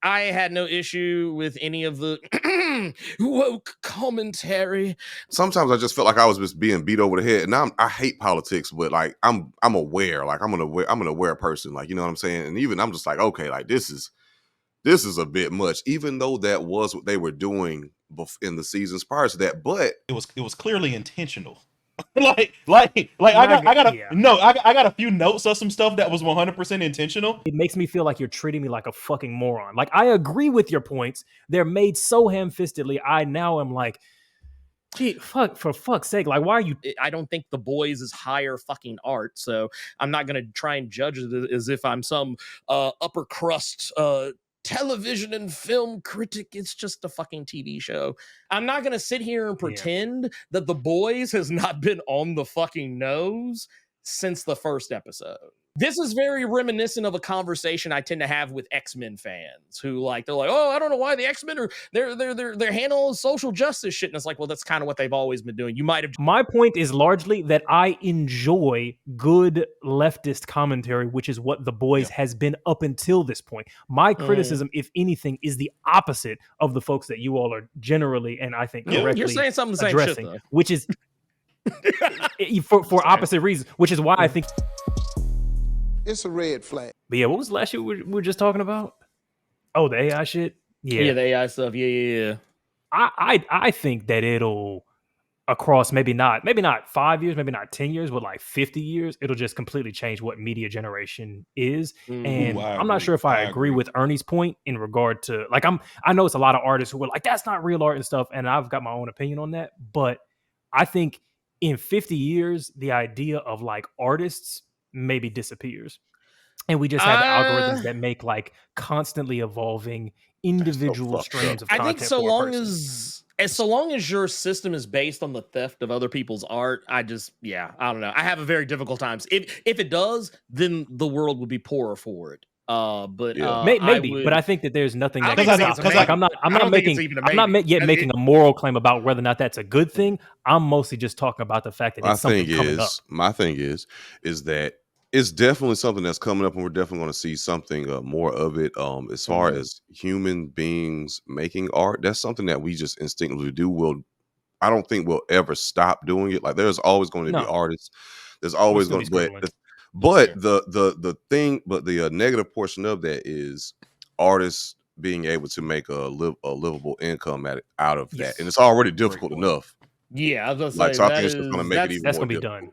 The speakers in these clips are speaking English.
I had no issue with any of the woke commentary. Sometimes I just felt like I was just being beat over the head. And now I hate politics, but like I'm aware. Like I'm an aware person. Like, you know what I'm saying? And even I'm just like, okay, like this is a bit much, even though that was what they were doing in the seasons prior to that. But it was clearly intentional. I got a few notes of some stuff that was 100% intentional. It makes me feel like you're treating me like a fucking moron. Like, I agree with your points. They're made so ham-fistedly. I now am like, gee, for fuck's sake, like, why are you? I don't think The Boys is higher fucking art, so I'm not gonna try and judge it as if I'm some upper crust television and film critic. It's just a fucking TV show. I'm not gonna sit here and pretend that The Boys has not been on the fucking nose since the first episode. This is very reminiscent of a conversation I tend to have with X-Men fans who they're like, oh, I don't know why the X-Men are they're handling social justice shit. And it's like, well, that's kind of what they've always been doing. You might have. My point is largely that I enjoy good leftist commentary, which is what The Boys has been up until this point. My criticism, if anything, is the opposite of the folks that you all are generally, and I think correctly, you're saying some of the same addressing, shit, though. which is for opposite reasons, which is why I think it's a red flag. But yeah, what was the last shit we were just talking about? Oh, the AI shit? Yeah, the AI stuff. Yeah. I think that it'll, across maybe not 5 years, maybe not 10 years, but like 50 years, it'll just completely change what media generation is. And I'm not sure if I agree with Ernie's point in regard to, like, I know it's a lot of artists who are like, that's not real art and stuff, and I've got my own opinion on that. But I think in 50 years, the idea of like artists maybe disappears, and we just have algorithms that make like constantly evolving individual streams of content. I think so long as your system is based on the theft of other people's art, I don't know. I have a very difficult time. If it does, then the world would be poorer for it. Maybe, but I think that there's nothing that can stop. Like, I'm not making a moral claim about whether or not that's a good thing. I'm mostly just talking about the fact that it's something coming up. My thing is that it's definitely something that's coming up, and we're definitely going to see something more of it. As far as human beings making art, that's something that we just instinctively do. I don't think we'll ever stop doing it. Like, there's always going to be artists. There's always going to be, but the negative portion of that is artists being able to make a livable income out of that, and it's already difficult enough. Yeah, I was gonna say, so I think it's just going to make it even that's more going to be difficult. done.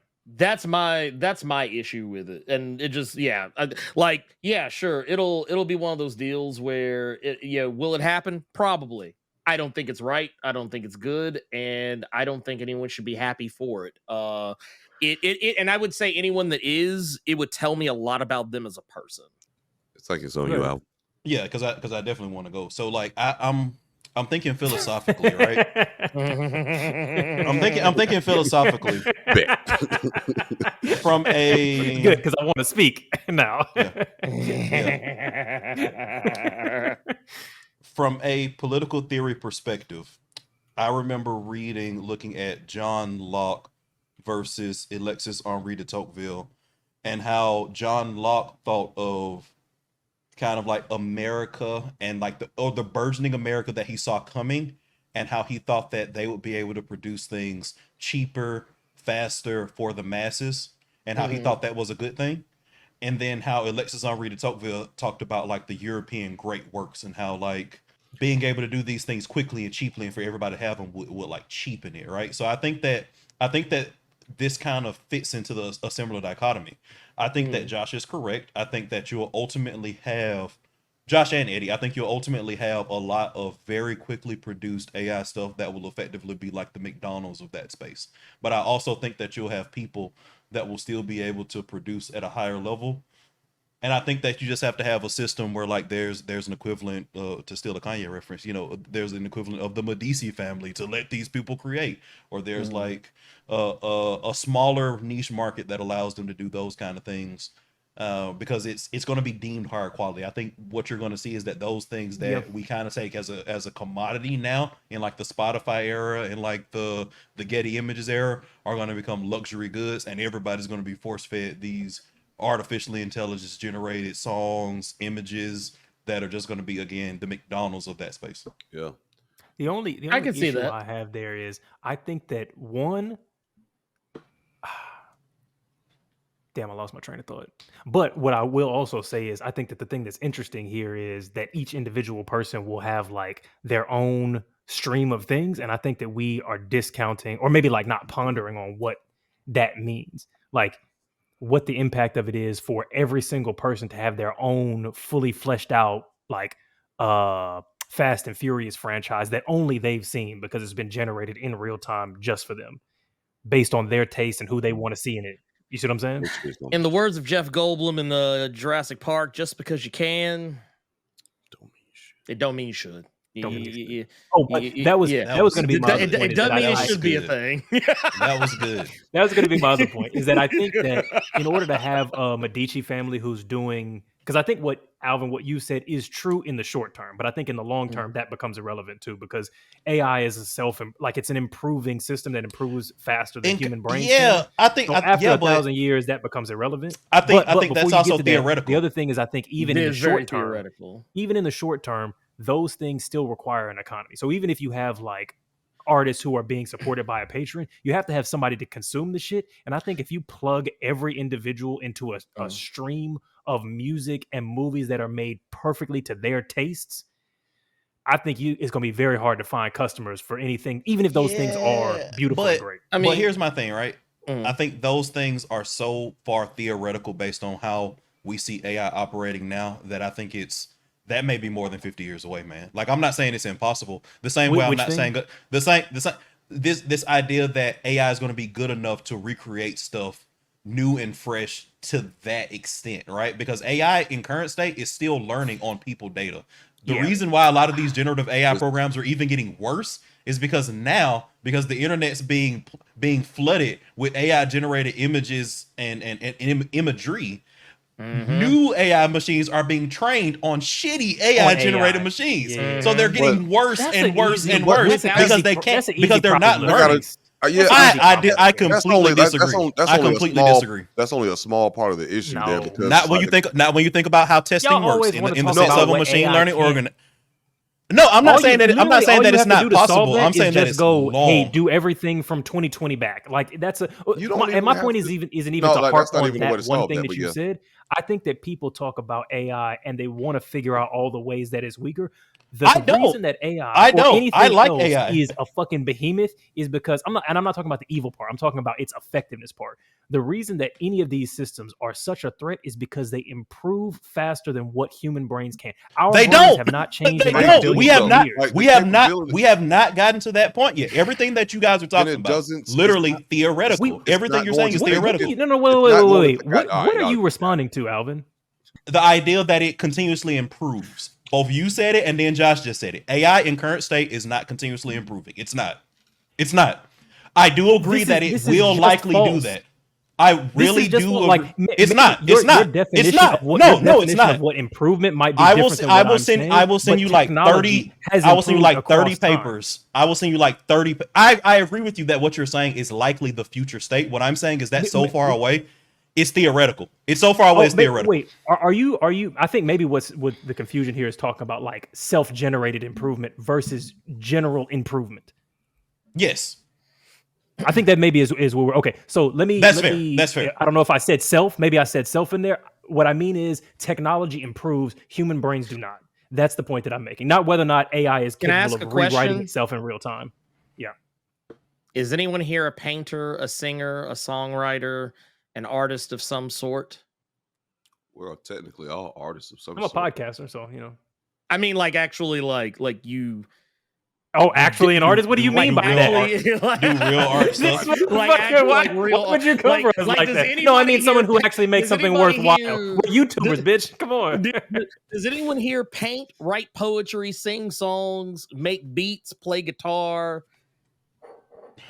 That's my issue with it, and it just sure, it'll be one of those deals where will it happen? Probably. I don't think it's right. I don't think it's good, and I don't think anyone should be happy for it. And I would say anyone that is, it would tell me a lot about them as a person. It's like it's on you out. Yeah, because I definitely want to go. So like I'm thinking philosophically, right? I'm thinking philosophically. From a good, because I want to speak now. From a political theory perspective, I remember looking at John Locke versus Alexis Henri de Tocqueville, and how John Locke thought of kind of like America and like the burgeoning America that he saw coming, and how he thought that they would be able to produce things cheaper, faster for the masses, and how he thought that was a good thing. And then how Alexis Henri de Tocqueville talked about like the European great works, and how like being able to do these things quickly and cheaply and for everybody to have them would like cheapen it, right? So I think that this kind of fits into a similar dichotomy. I think that Josh is correct. I think that you'll ultimately have, Josh and Eddie, I think you'll ultimately have a lot of very quickly produced AI stuff that will effectively be like the McDonald's of that space. But I also think that you'll have people that will still be able to produce at a higher level. And I think that you just have to have a system where like there's an equivalent, to steal a Kanye reference, there's an equivalent of the Medici family to let these people create, or there's like a smaller niche market that allows them to do those kind of things, because it's going to be deemed higher quality. I think what you're going to see is that those things that we kind of take as a commodity now in like the Spotify era and like the Getty Images era are going to become luxury goods, and everybody's going to be force fed these artificially intelligence generated songs, images, that are just going to be, again, the McDonald's of that space. Yeah. The only I can see issue that. I have there is I think that one. Damn, I lost my train of thought. But what I will also say is I think that the thing that's interesting here is that each individual person will have like their own stream of things. And I think that we are discounting or maybe like not pondering on what that means. Like what the impact of it is for every single person to have their own fully fleshed out like Fast and Furious franchise that only they've seen because it's been generated in real time just for them based on their taste and who they want to see in it. You see what I'm saying? In the words of Jeff Goldblum in the Jurassic Park, just because you can, it don't mean you should. But that was going to be my other point. It doesn't mean it should be a thing. That was good. That was going to be my other point. Is that I think that in order to have a Medici family who's doing, because I think what you said is true in the short term, but I think in the long term that becomes irrelevant too, because AI is it's an improving system that improves faster than human brains. Yeah, I think after 1,000 years that becomes irrelevant. I think that's also theoretical. The other thing is I think even in the short term, those things still require an economy. So even if you have like artists who are being supported by a patron, you have to have somebody to consume the shit. And I think if you plug every individual into a stream of music and movies that are made perfectly to their tastes, I think it's going to be very hard to find customers for anything, even if those things are beautiful and great. I mean, but here's my thing, right? I think those things are so far theoretical based on how we see AI operating now that I think that may be more than 50 years away, man. Like, I'm not saying it's impossible. The same way I'm not saying this idea that AI is going to be good enough to recreate stuff new and fresh to that extent, right? Because AI in current state is still learning on people data. The reason why a lot of these generative AI programs are even getting worse is because the internet's being flooded with AI generated images and imagery. New AI machines are being trained on shitty AI generated machines. So they're getting worse and worse and worse because they can't, because they're not learning. I completely disagree. I completely disagree. That's only a small part of the issue there. Because not when you think about how testing works in the sense of a machine learning No, I'm not saying that. I'm not saying that it's not possible. I'm saying that it's long. Hey, do everything from 2020 back. Like that's my point isn't even to harp on that one thing that you said. I think that people talk about AI and they want to figure out all the ways that it's weaker. The reason that AI is a fucking behemoth is because I'm not talking about the evil part. I'm talking about its effectiveness part. The reason that any of these systems are such a threat is because they improve faster than what human brains can. Our brains have not changed. We have not gotten to that point yet. Everything that you guys are talking about is literally theoretical. Everything you're saying is theoretical. Wait. What are you responding to, Alvin? The idea that it continuously improves. Both you said it and then Josh just said it. AI in current state is not continuously improving. It's not. I do agree that it will likely do that. I really do. It's not. It's not. It's not. No, it's not. What improvement might be different than what I'm saying. I will send you like 30. I will send you like 30 papers. I will send you like 30. I agree with you that what you're saying is likely the future state. What I'm saying is that so far away, it's theoretical. It's so far away. It's theoretical. Wait, are you? I think maybe what the confusion here is talking about like self-generated improvement versus general improvement. Yes. I think that maybe is where we're okay. So That's fair. I don't know if I said self. Maybe I said self in there. What I mean is technology improves. Human brains do not. That's the point that I'm making. Not whether or not AI is capable of rewriting itself in real time. Yeah. Is anyone here a painter, a singer, a songwriter, an artist of some sort? We're technically all artists of some sort. I'm a podcaster, so you know. I mean, like actually, like you. Oh, actually, an artist? What do you mean by that? Do real art stuff? Why would you cover us like that? No, I mean someone who actually makes something worthwhile. We're YouTubers, bitch. Come on. Does anyone here paint, write poetry, sing songs, make beats, play guitar?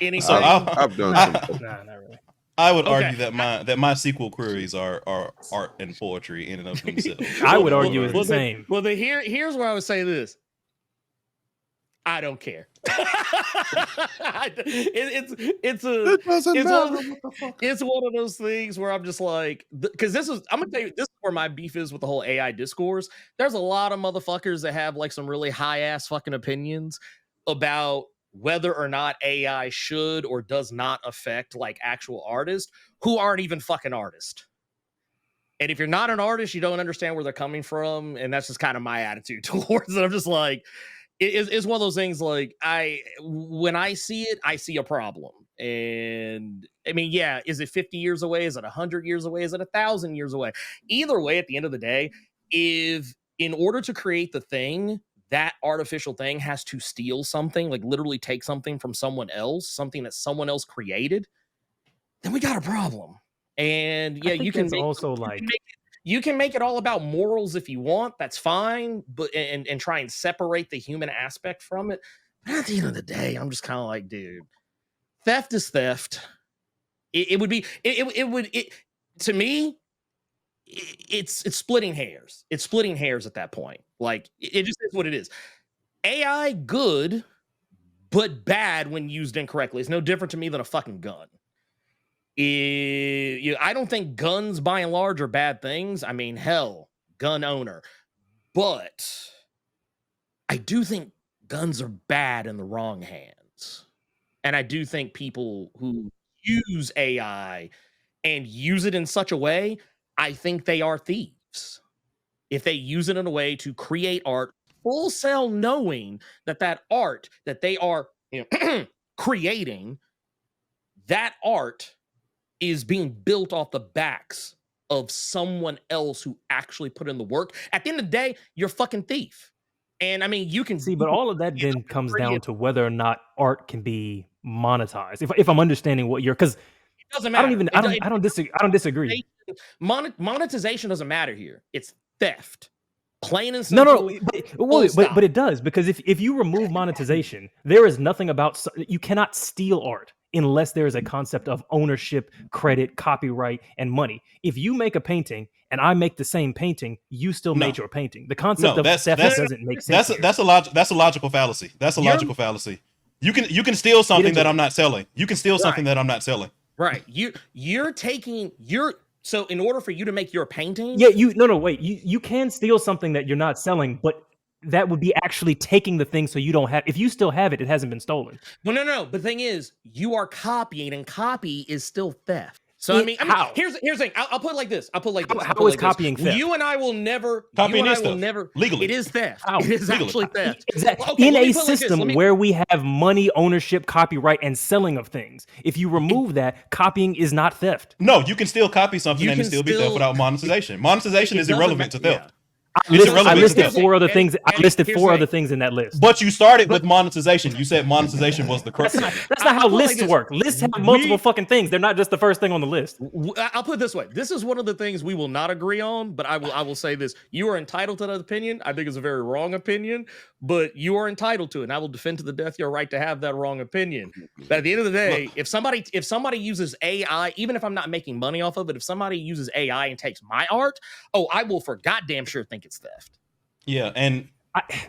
Anything? So I've done some. Nah, not really. I would argue that my SQL queries are art and poetry in and of themselves. I would argue it's the same. Well, here's where I would say this. I don't care. It's It doesn't matter. What the fuck? it's one of those things where I'm just like, because I'm gonna tell you, this is where my beef is with the whole AI discourse. There's a lot of motherfuckers that have like some really high ass fucking opinions about whether or not AI should or does not affect like actual artists who aren't even fucking artists. And if you're not an artist, you don't understand where they're coming from, and that's just kind of my attitude towards it. I'm just like, it's one of those things. Like when I see it, I see a problem. And I mean, yeah, is it 50 years away? Is it 100 years away? Is it 1,000 years away? Either way, at the end of the day, if in order to create the thing, that artificial thing has to steal something, like literally take something from someone else, something that someone else created, then we got a problem. And yeah, you can make it all about morals if you want. That's fine, but and try and separate the human aspect from it. But at the end of the day, I'm just kind of like, dude, theft is theft. It would to me. It's splitting hairs. It's splitting hairs at that point. Like it just is what it is. AI good, but bad when used incorrectly. It's no different to me than a fucking gun. I don't think guns by and large are bad things. I mean, hell, gun owner. But I do think guns are bad in the wrong hands. And I do think people who use AI and use it in such a way, I think they are thieves. If they use it in a way to create art, full sale knowing that art that they are creating, that art is being built off the backs of someone else who actually put in the work. At the end of the day, you're a fucking thief. And I mean, you can see, but all of that then comes down to whether or not art can be monetized. If I'm understanding what you're, because it doesn't matter. I don't disagree. Monetization doesn't matter here. It's theft. Plain and simple. No, but it does, because if you remove monetization, there is nothing about, you cannot steal art unless there is a concept of ownership, credit, copyright, and money. If you make a painting and I make the same painting, you still made your painting. The concept of theft doesn't make sense. That's a logical fallacy. That's a logical fallacy. You can steal something that I'm not selling. You can steal something that I'm not selling. Right. You're taking so in order for you to make your painting, wait. You can steal something that you're not selling, but that would be actually taking the thing so you don't have. If you still have it, it hasn't been stolen. Well, no. But the thing is, you are copying, and copy is still theft. So how? Here's the thing. I'll put it like this. How is copying theft? You and I will never. Copying is theft. Legally. It is theft. How? It is actually theft. Exactly. Okay, in a system where we have money, ownership, copyright, and selling of things, if you remove that, copying is not theft. No, you can still copy something and still be theft without monetization. Monetization is irrelevant to theft. I listed four other things. I listed four other things in that list. But you started with monetization. You said monetization was the crux. That's not how lists work. Lists have multiple fucking things. They're not just the first thing on the list. I'll put it this way. This is one of the things we will not agree on, but I will say this. You are entitled to that opinion. I think it's a very wrong opinion, but you are entitled to it. And I will defend to the death your right to have that wrong opinion. But at the end of the day, if somebody uses AI, even if I'm not making money off of it, if somebody uses AI and takes my art, I will for goddamn sure think it's theft. Yeah, and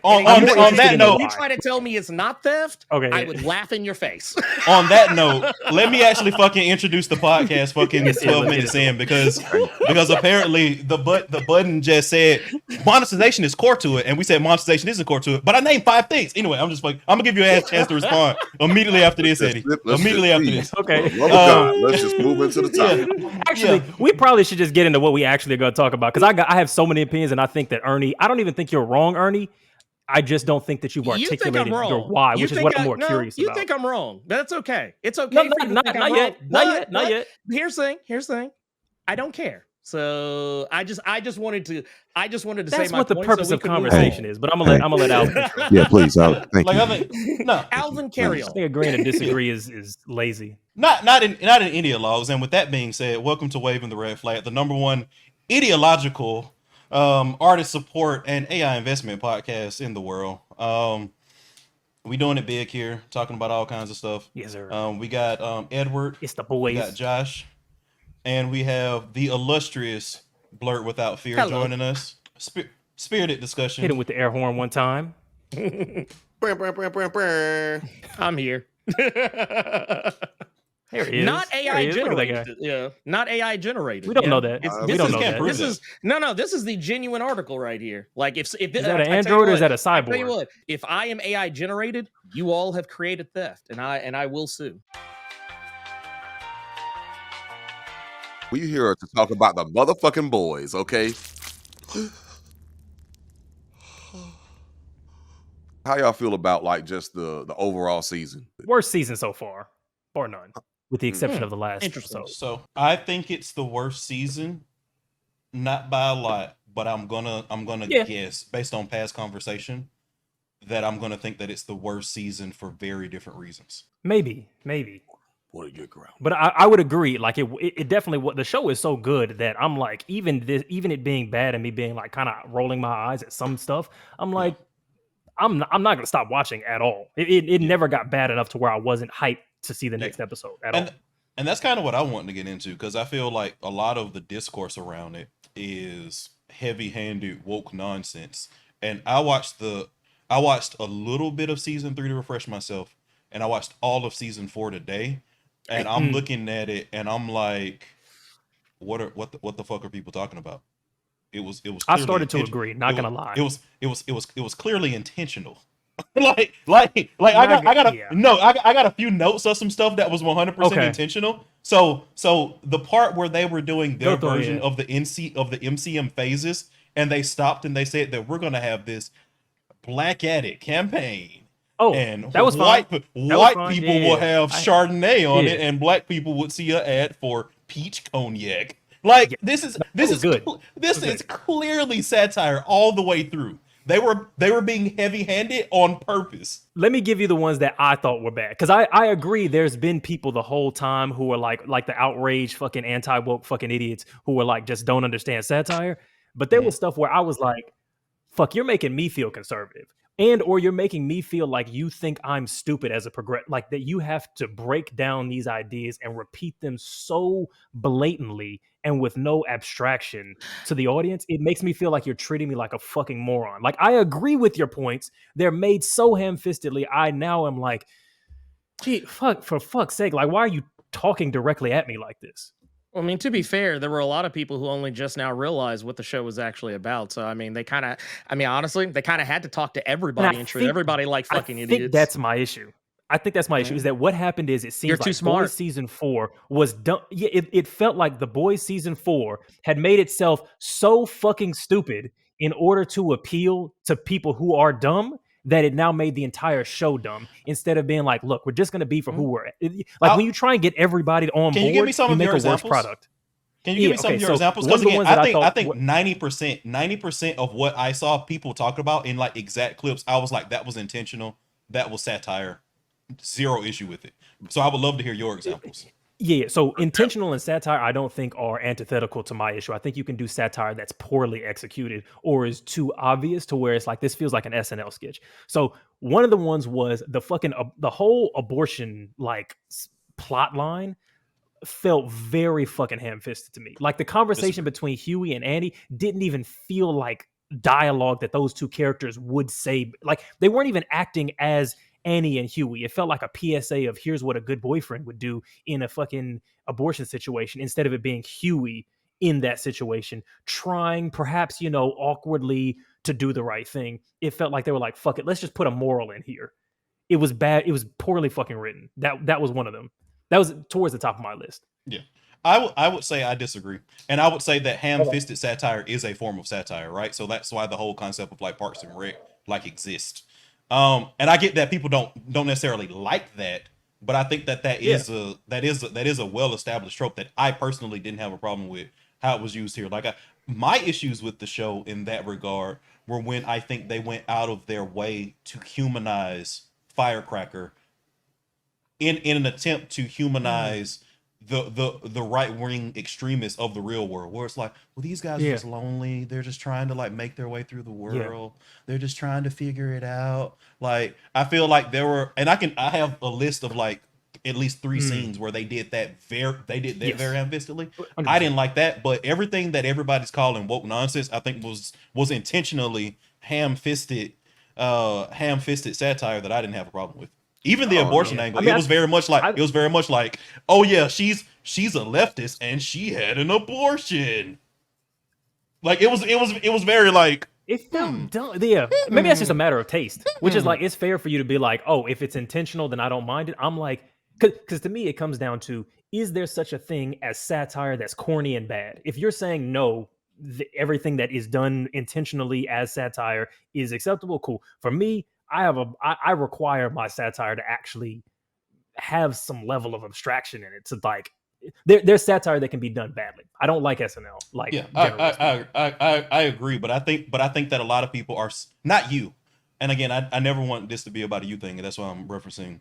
on that note, if you try to tell me it's not theft, okay, I would laugh in your face. On that note, let me actually fucking introduce the podcast 12 minutes in, because apparently the button just said monetization is core to it, and we said monetization isn't core to it. But I named 5 things. Anyway, I'm gonna give you a chance to respond immediately after this, Eddie. Immediately after this. Okay. Let's just move into the topic. Yeah. Actually, we probably should just get into what we actually are going to talk about, because I have so many opinions, and I think that Ernie, I don't even think you're wrong, Ernie. I just don't think that you've articulated your why, which is what I'm more curious about. You think I'm wrong. That's okay. It's okay. Not yet. Here's the thing. I don't care. So I just wanted to say that's my point. That's what the purpose of conversation is. But I'm gonna let Alvin. Yeah, please, Alvin. Thank you. Alvin, carry on. I think agreeing to disagree is lazy. Not in ideologues. And with that being said, welcome to Waving the Red Flag, the #1 ideological artist support and AI investment podcast in the world. We doing it big here, talking about all kinds of stuff. Yes, sir. We got Edward. It's the boys. We got Josh, and we have the illustrious Blerd Without Fear joining us. Spirited discussion. Hit him with the air horn one time. I'm here. Here he is. Not Here AI he is. Look at that guy. generated. Yeah, not AI generated. We don't yeah? know that. It's, We this don't is, know can't that. prove this that. is no. This is the genuine article right here. Like if Is that an I tell you android or is what, that a I tell you cyborg? what, if I am AI generated, you all have created theft, and I will sue. We here to talk about the motherfucking boys, okay? How y'all feel about like just the overall season? Worst season so far, bar none, with the exception Hmm, of the last interesting. episode. So I think it's the worst season, not by a lot, but I'm gonna Yeah. guess based on past conversation that I'm gonna think that it's the worst season for very different reasons. Maybe. What a good ground. But I would agree. Like it definitely. What the show is so good that I'm like, even it being bad and me being like kind of rolling my eyes at some stuff, I'm like, I'm not gonna stop watching at all. It never got bad enough to where I wasn't hyped to see the next episode at all. And that's kind of what I want to get into, because I feel like a lot of the discourse around it is heavy-handed woke nonsense. And I watched a little bit of season 3 to refresh myself, and I watched all of season 4 today, and I'm looking at it and I'm like, what the fuck are people talking about? It was I started to agree, not gonna lie. It was clearly intentional. like I got a few notes of some stuff that was 100% intentional. So the part where they were doing their version of the MCM phases, and they stopped and they said that we're gonna have this Black Addict campaign. Oh, and that was white fine. people will have Chardonnay on it, and black people would see an ad for peach cognac. Like this is clearly satire all the way through. They were being heavy-handed on purpose. Let me give you the ones that I thought were bad, because I agree. There's been people the whole time who are like the outraged fucking anti-woke fucking idiots who are like just don't understand satire. But there was stuff where I was like, fuck, you're making me feel conservative, and or you're making me feel like you think I'm stupid as a like that you have to break down these ideas and repeat them so blatantly and with no abstraction to the audience. It makes me feel like you're treating me like a fucking moron. Like, I agree with your points. They're made so ham-fistedly. I now am like, gee, fuck, for fuck's sake, like, why are you talking directly at me like this? Well, I mean, to be fair, there were a lot of people who only just now realized what the show was actually about. So, I mean, honestly, they kind of had to talk to everybody and treat everybody like fucking idiots. I think that's my issue. Is that what happened is it seems You're like too smart. Boys Season 4 was done. Yeah, it felt like the Boys Season 4 had made itself so fucking stupid in order to appeal to people who are dumb that it now made the entire show dumb, instead of being like, look, we're just going to be for who we're at. Like, when you try and get everybody on board, you make a worse product. Can you give me some of your examples? Because again, I think 90% of what I saw people talk about in like exact clips, I was like, that was intentional, that was satire, zero issue with it. So I would love to hear your examples. Yeah, so intentional and satire, I don't think are antithetical to my issue. I think you can do satire that's poorly executed or is too obvious to where it's like, this feels like an SNL sketch. So one of the ones was the fucking the whole abortion like plot line felt very fucking ham-fisted to me. Like, the conversation between Hughie and Annie didn't even feel like dialogue that those two characters would say. Like, they weren't even acting as Annie and Hughie. It felt like a PSA of here's what a good boyfriend would do in a fucking abortion situation, instead of it being Hughie in that situation trying, perhaps, awkwardly to do the right thing. It felt like they were like, fuck it, let's just put a moral in here. It was bad. It was poorly fucking written. That was one of them. That was towards the top of my list. Yeah. I would say I disagree. And I would say that ham-fisted satire is a form of satire, right? So that's why the whole concept of like Parks and Rec like exists. And I get that people don't necessarily like that, but I think that is a well-established trope that I personally didn't have a problem with how it was used here. Like, my issues with the show in that regard were when I think they went out of their way to humanize Firecracker in an attempt to humanize the right-wing extremists of the real world, where it's like, well, these guys are just lonely, they're just trying to like make their way through the world, they're just trying to figure it out. Like, I feel like there were, and I have a list of like at least 3 scenes where they did that very ham-fistedly. I didn't like that, but everything that everybody's calling woke nonsense, I think was intentionally ham-fisted ham-fisted satire that I didn't have a problem with. Even the abortion angle, I mean, it was very much like, oh yeah, she's a leftist and she had an abortion. Like it was very like, it felt dumb. Yeah, maybe that's just a matter of taste, which is like, it's fair for you to be like, oh, if it's intentional, then I don't mind it. I'm like, because to me, it comes down to, is there such a thing as satire that's corny and bad? If you're saying no, everything that is done intentionally as satire is acceptable, cool. For me, I require my satire to actually have some level of abstraction in it. To like, there's satire that can be done badly. I don't like SNL. Like, yeah, I agree, but I think that a lot of people are not you. And again, I never want this to be about a you thing, and that's why I'm referencing,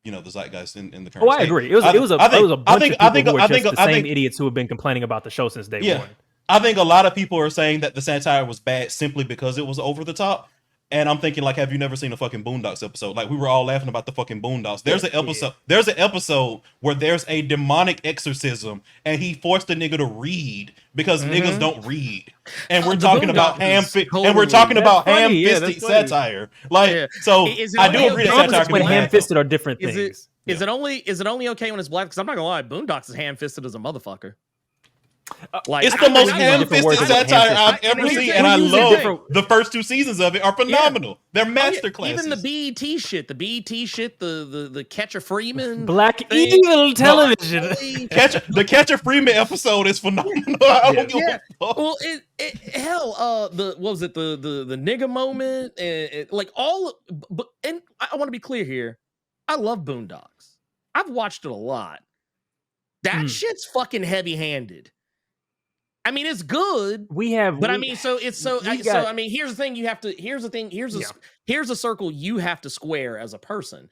the zeitgeist in the current. Oh, I agree. It was a bunch of people who are just the same idiots who have been complaining about the show since day one. I think a lot of people are saying that the satire was bad simply because it was over the top. And I'm thinking, like, have you never seen a fucking Boondocks episode? Like, we were all laughing about the fucking Boondocks. There's an episode where there's a demonic exorcism, and he forced the nigga to read because niggas don't read. And we're talking about ham-fisted satire. Like, so I do agree that satire can be ham-fisted are different things. Is it only okay when it's black? Because I'm not gonna lie, Boondocks is ham-fisted as a motherfucker. Like, it's the most ham-fisted satire I've ever seen, and I love the first 2 seasons of it are phenomenal. They're masterclasses. Even the BET shit, the Catcher Freeman, Black Evil television. The Catcher Freeman episode is phenomenal. Well, what was it? The nigga moment, and I want to be clear here. I love Boondocks. I've watched it a lot. That shit's fucking heavy-handed. I mean, it's good. Here's the thing. Here's a circle you have to square as a person.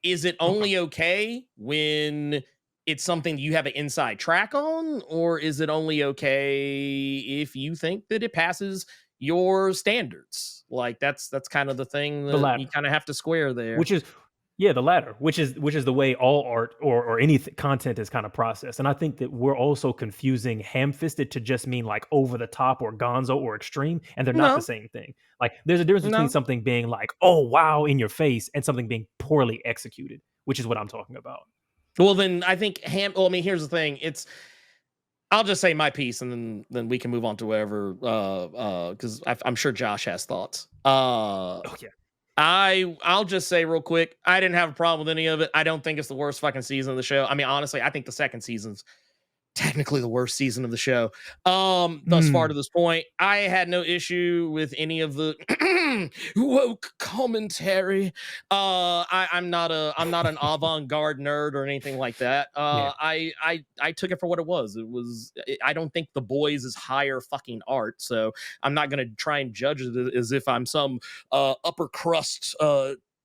Is it only okay when it's something you have an inside track on, or is it only okay if you think that it passes your standards? Like, that's kind of the thing that you kind of have to square there. Which is the latter, which is the way all art or any content is kind of processed. And I think that we're also confusing ham-fisted to just mean like over the top or gonzo or extreme, and they're not the same thing. Like, there's a difference between something being like, oh wow, in your face, and something being poorly executed, which is what I'm talking about. Well, then I think here's the thing. I'll just say my piece, and then we can move on to whatever, because I'm sure Josh has thoughts. I'll just say real quick, I didn't have a problem with any of it. I don't think it's the worst fucking season of the show. I mean, honestly, I think the second season's technically the worst season of the show. Thus far to this point, I had no issue with any of the woke commentary. I'm not an avant-garde nerd or anything like that. I took it for what it was. I don't think The Boys is higher fucking art, so I'm not gonna try and judge it as if I'm some upper crust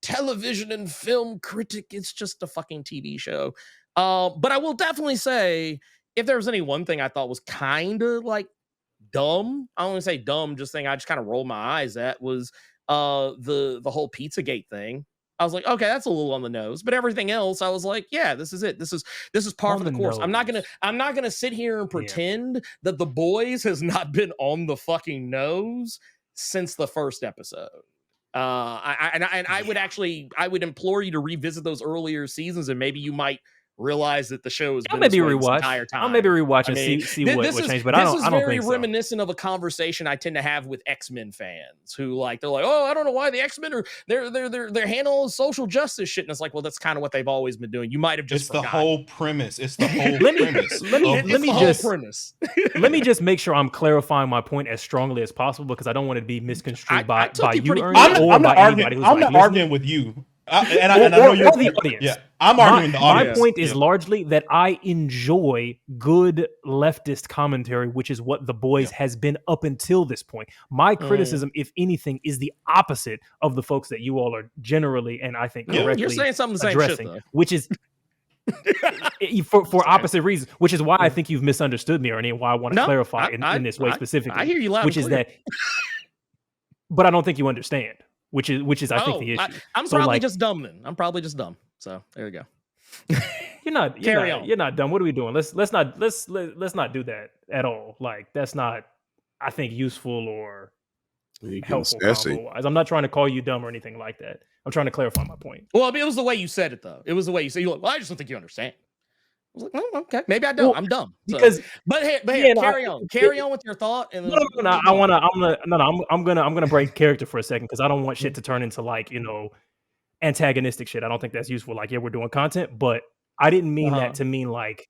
television and film critic. It's just a fucking TV show. But I will definitely say, if there was any one thing I thought was kind of like dumb, I don't want to say dumb, just thing I just kind of rolled my eyes at was the whole Pizzagate thing. I was like, okay, that's a little on the nose, but everything else, I was like, yeah, this is it. This is par for the course. I'm not gonna sit here and pretend that The Boys has not been on the fucking nose since the first episode. I would implore you to revisit those earlier seasons, and maybe you might realize that the show has been this entire time. I'll maybe rewatch and see what changed. But I don't think so. This is very reminiscent of a conversation I tend to have with X-Men fans who they're like, oh, I don't know why the X-Men are they're handling social justice shit, and it's like, well, that's kind of what they've always been doing. You might have just forgotten. The whole premise. It's the whole premise. Let me just make sure I'm clarifying my point as strongly as possible, because I don't want it to be misconstrued by you, Ernie, or by anybody who's I'm not arguing with you. I know you're the audience. Yeah, I'm arguing the audience. My point is largely that I enjoy good leftist commentary, which is what The Boys has been up until this point. My criticism, if anything, is the opposite of the folks that you all are generally, and I think correctly, you're saying something the same shit, though. Which is for opposite reasons, which is why I think you've misunderstood me, Ernie, and why I want to clarify in this way specifically. I hear you loud which is that, but I don't think you understand. Which is I think the issue. I'm probably just dumb then. I'm probably just dumb. So there you go. You're not dumb. What are we doing? Let's not do that at all. Like, that's not, I think, useful or You getting helpful sassy. convo wise. I'm not trying to call you dumb or anything like that. I'm trying to clarify my point. Well, I mean, it was the way you said it, though. It was the way you said. You're like, well, I just don't think you understand. I was like, oh, okay, maybe I don't. Well, I'm dumb. So, because but here, yeah, no, carry on with your thought, and no, then no, no, keep going. I'm gonna break character for a second because I don't want shit to turn into like antagonistic shit. I don't think that's useful. Like, yeah, we're doing content, but I didn't mean that to mean like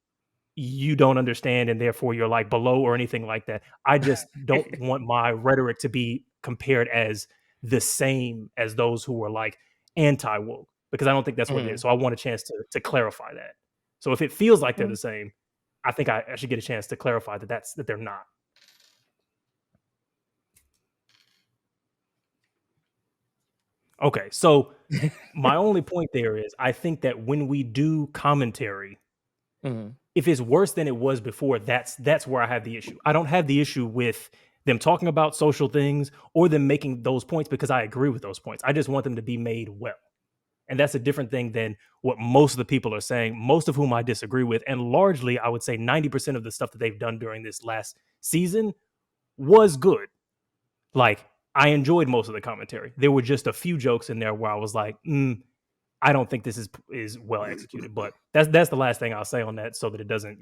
you don't understand and therefore you're like below or anything like that. I just don't want my rhetoric to be compared as the same as those who were like anti-woke, because I don't think that's what it is. So I want a chance to clarify that. So if it feels like they're the same, I think I should get a chance to clarify that they're not. Okay, so my only point there is I think that when we do commentary, if it's worse than it was before, that's where I have the issue. I don't have the issue with them talking about social things or them making those points because I agree with those points. I just want them to be made well. And that's a different thing than what most of the people are saying, most of whom I disagree with. And largely, I would say 90% of the stuff that they've done during this last season was good. Like, I enjoyed most of the commentary. There were just a few jokes in there where I was like, I don't think this is well executed. But that's the last thing I'll say on that, so that it doesn't,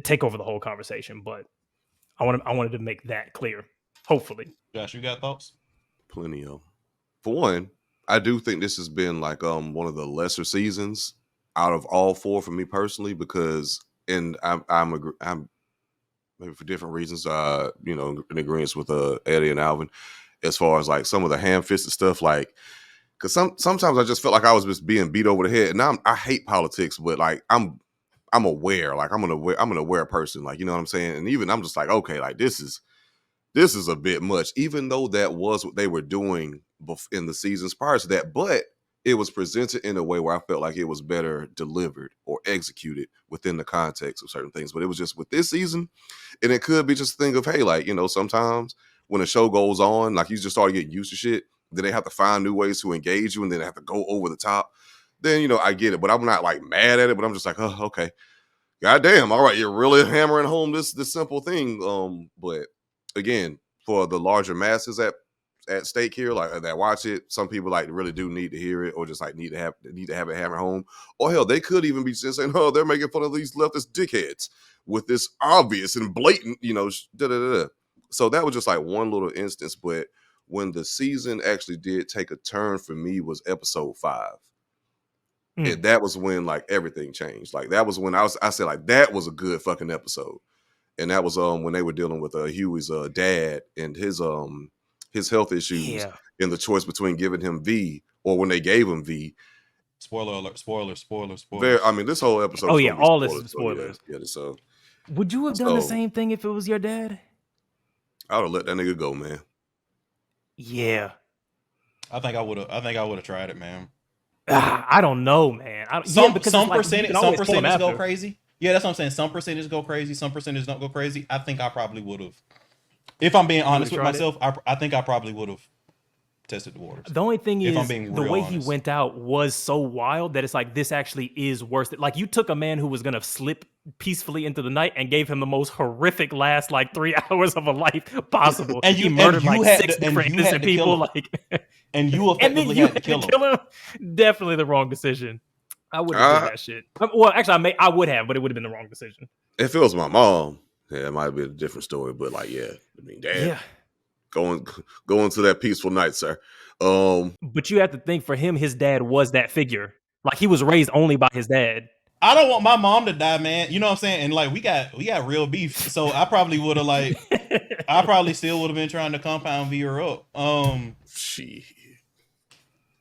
take over the whole conversation. But I wanted to make that clear. Hopefully, Josh, you got thoughts? Plenty of. For one, I do think this has been like one of the lesser seasons out of all four for me personally, because I'm maybe for different reasons, in agreement with Eddie and Alvin, as far as like some of the ham-fisted stuff, like, because sometimes I just felt like I was just being beat over the head. And I hate politics, but like I'm aware, like I'm an aware person, like, you know what I'm saying? And even I'm just like, okay, like this is a bit much, even though that was what they were doing in the seasons prior to that. But it was presented in a way where I felt like it was better delivered or executed within the context of certain things. But it was just with this season, and it could be just a thing of, hey, like, sometimes when a show goes on, like you just start getting used to shit, then they have to find new ways to engage you, and then they have to go over the top. Then, I get it, but I'm not like mad at it, but I'm just like, oh, okay. Goddamn, all right, you're really hammering home this simple thing. But again, for the larger masses at stake here, like that watch it, some people like really do need to hear it, or just like need to have it hammered home. Or hell, they could even be just saying, oh, they're making fun of these leftist dickheads with this obvious and blatant, da-da-da-da. So that was just like one little instance. But when the season actually did take a turn for me was episode 5. That was when like everything changed. Like that was when I said like that was a good fucking episode. And that was when they were dealing with Hughie's dad and his health issues, and the choice between giving him V or when they gave him V. Spoiler alert! Spoilers. I mean, this whole episode. Oh yeah, all this is spoilers. So would you have done the same thing if it was your dad? I would have let that nigga go, man. Yeah, I think I would have tried it, man. I don't know, man. Some percentage go crazy. Yeah, that's what I'm saying. Some percentage go crazy. Some percentage don't go crazy. I think I probably would have. If I'm being honest with myself, I think I probably would have tested the waters. The only thing is, the way he went out was so wild that it's like, this actually is worse. Like, you took a man who was going to slip peacefully into the night and gave him the most horrific last like 3 hours of a life possible. And he murdered like 6 different innocent people. Like, and you effectively had to kill him. Definitely the wrong decision. I wouldn't have done that shit. Well, actually, I would have, but it would have been the wrong decision. If it was my mom, yeah, it might be a different story. But like, yeah, I mean, damn. Yeah. Going to that peaceful night, sir. But you have to think, for him, his dad was that figure. Like, he was raised only by his dad. I don't want my mom to die, man. You know what I'm saying? And like, we got real beef. So I probably would have I probably still would have been trying to compound V her up. Shit.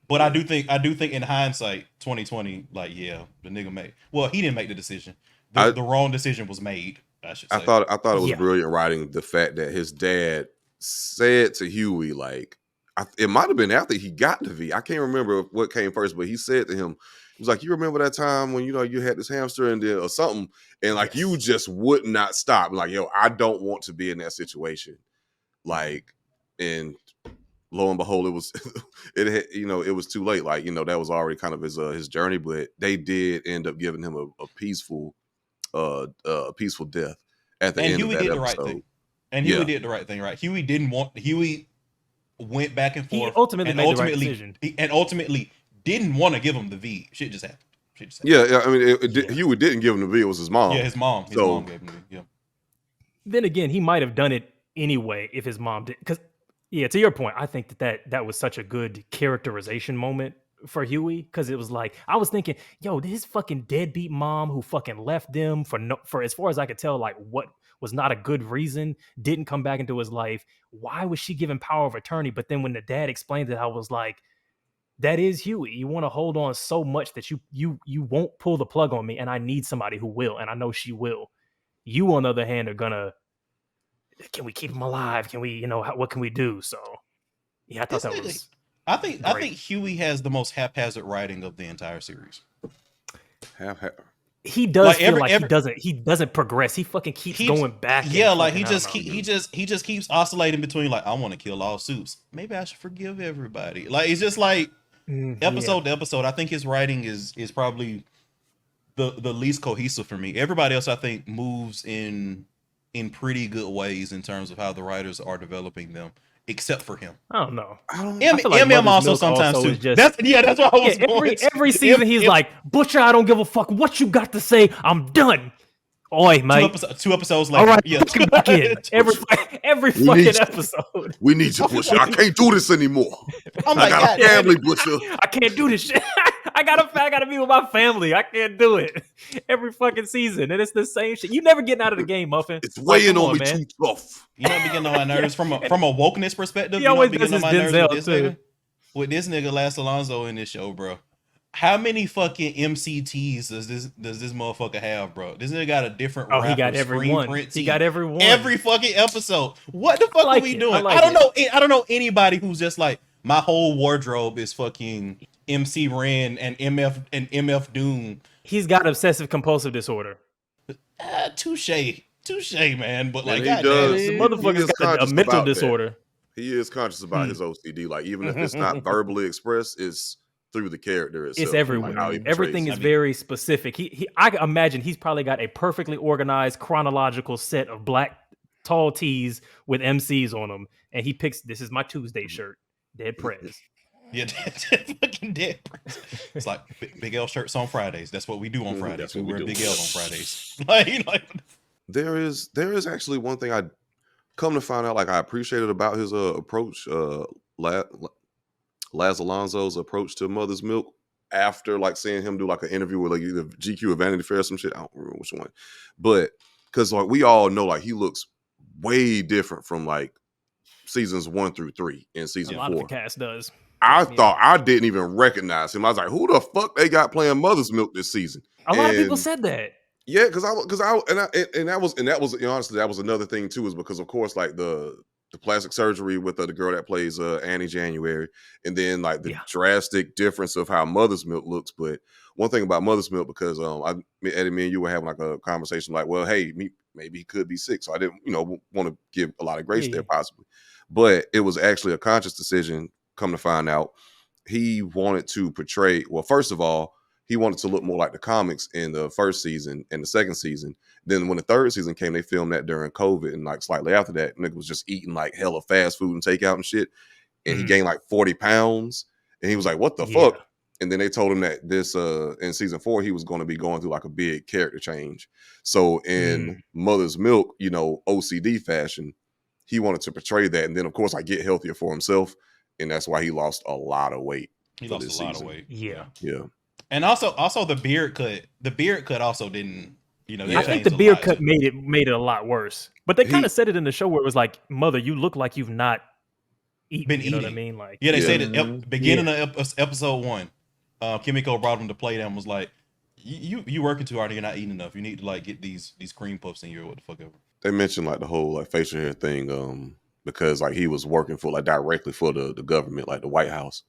But I do think in hindsight, 2020, like, yeah, the nigga he didn't make the decision. The wrong decision was made, I should say. I thought it was brilliant writing, the fact that his dad said to Hughie, like, it might have been after he got the V. I can't remember what came first, but he said to him, he was like, you remember that time when, you had this hamster and then or something, and like, you just would not stop. Like, yo, I don't want to be in that situation. Like, and lo and behold, it was, it was too late. Like, that was already kind of his journey, but they did end up giving him a peaceful death at the end of that episode. Did the right thing. And Hughie did the right thing, right? Hughie went back and forth. He ultimately made the right decision. And ultimately didn't want to give him the V. Shit just happened. Yeah, I mean, Hughie didn't give him the V. It was his mom. Yeah, his mom. His mom gave him the V. Yeah. Then again, he might have done it anyway if his mom did. Because, yeah, to your point, I think that was such a good characterization moment for Hughie, because it was like, I was thinking, yo, his fucking deadbeat mom who fucking left them for as far as I could tell, like what was not a good reason, didn't come back into his life. Why was she given power of attorney? But then when the dad explained it, I was like, that is Hughie. You want to hold on so much that you won't pull the plug on me, and I need somebody who will, and I know she will. You, on the other hand, are gonna, can we keep him alive? Can we, what can we do? So, yeah, I thought that was. I think Hughie has the most haphazard writing of the entire series. He does feel like he doesn't progress. He fucking keeps going back. Yeah, like he just keeps oscillating between like, I want to kill all suits. Maybe I should forgive everybody. Like it's just like episode to episode. I think his writing is probably the least cohesive for me. Everybody else I think moves in pretty good ways in terms of how the writers are developing them. Except for him. I don't know. MM also sometimes too. That's what I was going. Every season he's like, Butcher, I don't give a fuck what you got to say. I'm done. Oi, mate. Two episodes later. All right, back in. Every fucking episode. We need you, Butcher. I can't do this anymore. I got a family, Butcher. I can't do this shit. I gotta be with my family. I can't do it. Every fucking season. And it's the same shit. You never getting out of the game, Muffin. It's weighing on me too tough. You know, be getting on my nerves from a wokeness perspective. He always does his Denzel too. With this nigga Last Alonso in this show, bro. How many fucking MCTs does this motherfucker have, bro? This nigga got a different rapper, he got every one. He got every one. Every fucking episode. What the fuck are we doing? I don't know anybody who's just like, my whole wardrobe is fucking MC Ren and MF Doom. He's got obsessive compulsive disorder. Touche, man. But like, he does. The motherfucker's got a mental disorder. He is conscious about his OCD. Like, even if it's not verbally expressed, it's through the character itself. It's everywhere. Like everything is very specific. I imagine he's probably got a perfectly organized chronological set of black tall tees with MCs on them, and he picks, this is my Tuesday shirt. Dead Prez. Yeah, fucking Dead Prez. It's like Big L shirts on Fridays. That's what we do on Fridays. We wear Big L on Fridays. There is actually one thing I come to find out, like, I appreciated about his approach, Laz Alonso's approach to Mother's Milk, after like seeing him do like an interview with like either GQ or Vanity Fair or some shit. I don't remember which one, but because like we all know, like, he looks way different from like seasons 1 through 3 in season 4. A lot of the cast does. I thought I didn't even recognize him. I was like, who the fuck they got playing Mother's Milk this season? A lot of people said that. Yeah, because that was honestly, that was another thing too, is because of course like the plastic surgery with the girl that plays Annie January, and then like the drastic difference of how Mother's Milk looks. But one thing about Mother's Milk, because Eddie, me and you were having like a conversation like, well, hey, maybe he could be sick, so I didn't want to give a lot of grace there possibly, but it was actually a conscious decision. Come to find out, he wanted to portray, well, first of all, he wanted to look more like the comics in the first season and the second season. Then when the third season came, they filmed that during COVID, and like slightly after that, nigga was just eating like hella fast food and takeout and shit. And he gained like 40 pounds. And he was like, what the fuck? And then they told him that this in season 4, he was going to be going through like a big character change. So in Mother's Milk, OCD fashion, he wanted to portray that. And then of course, like, get healthier for himself. And that's why he lost a lot of weight. He lost a lot of weight. Yeah. And also the beard cut. The beard cut also didn't, I think the beard cut made it a lot worse. But they kind of said it in the show where it was like, Mother, you look like you've not been eating. What I mean? Like, they said it beginning of episode 1. Kimiko brought him to play them, was like, you working too hard and you're not eating enough. You need to like get these cream puffs in your what the fuck ever. They mentioned like the whole like facial hair thing, because like he was working for like directly for the government, like the White House.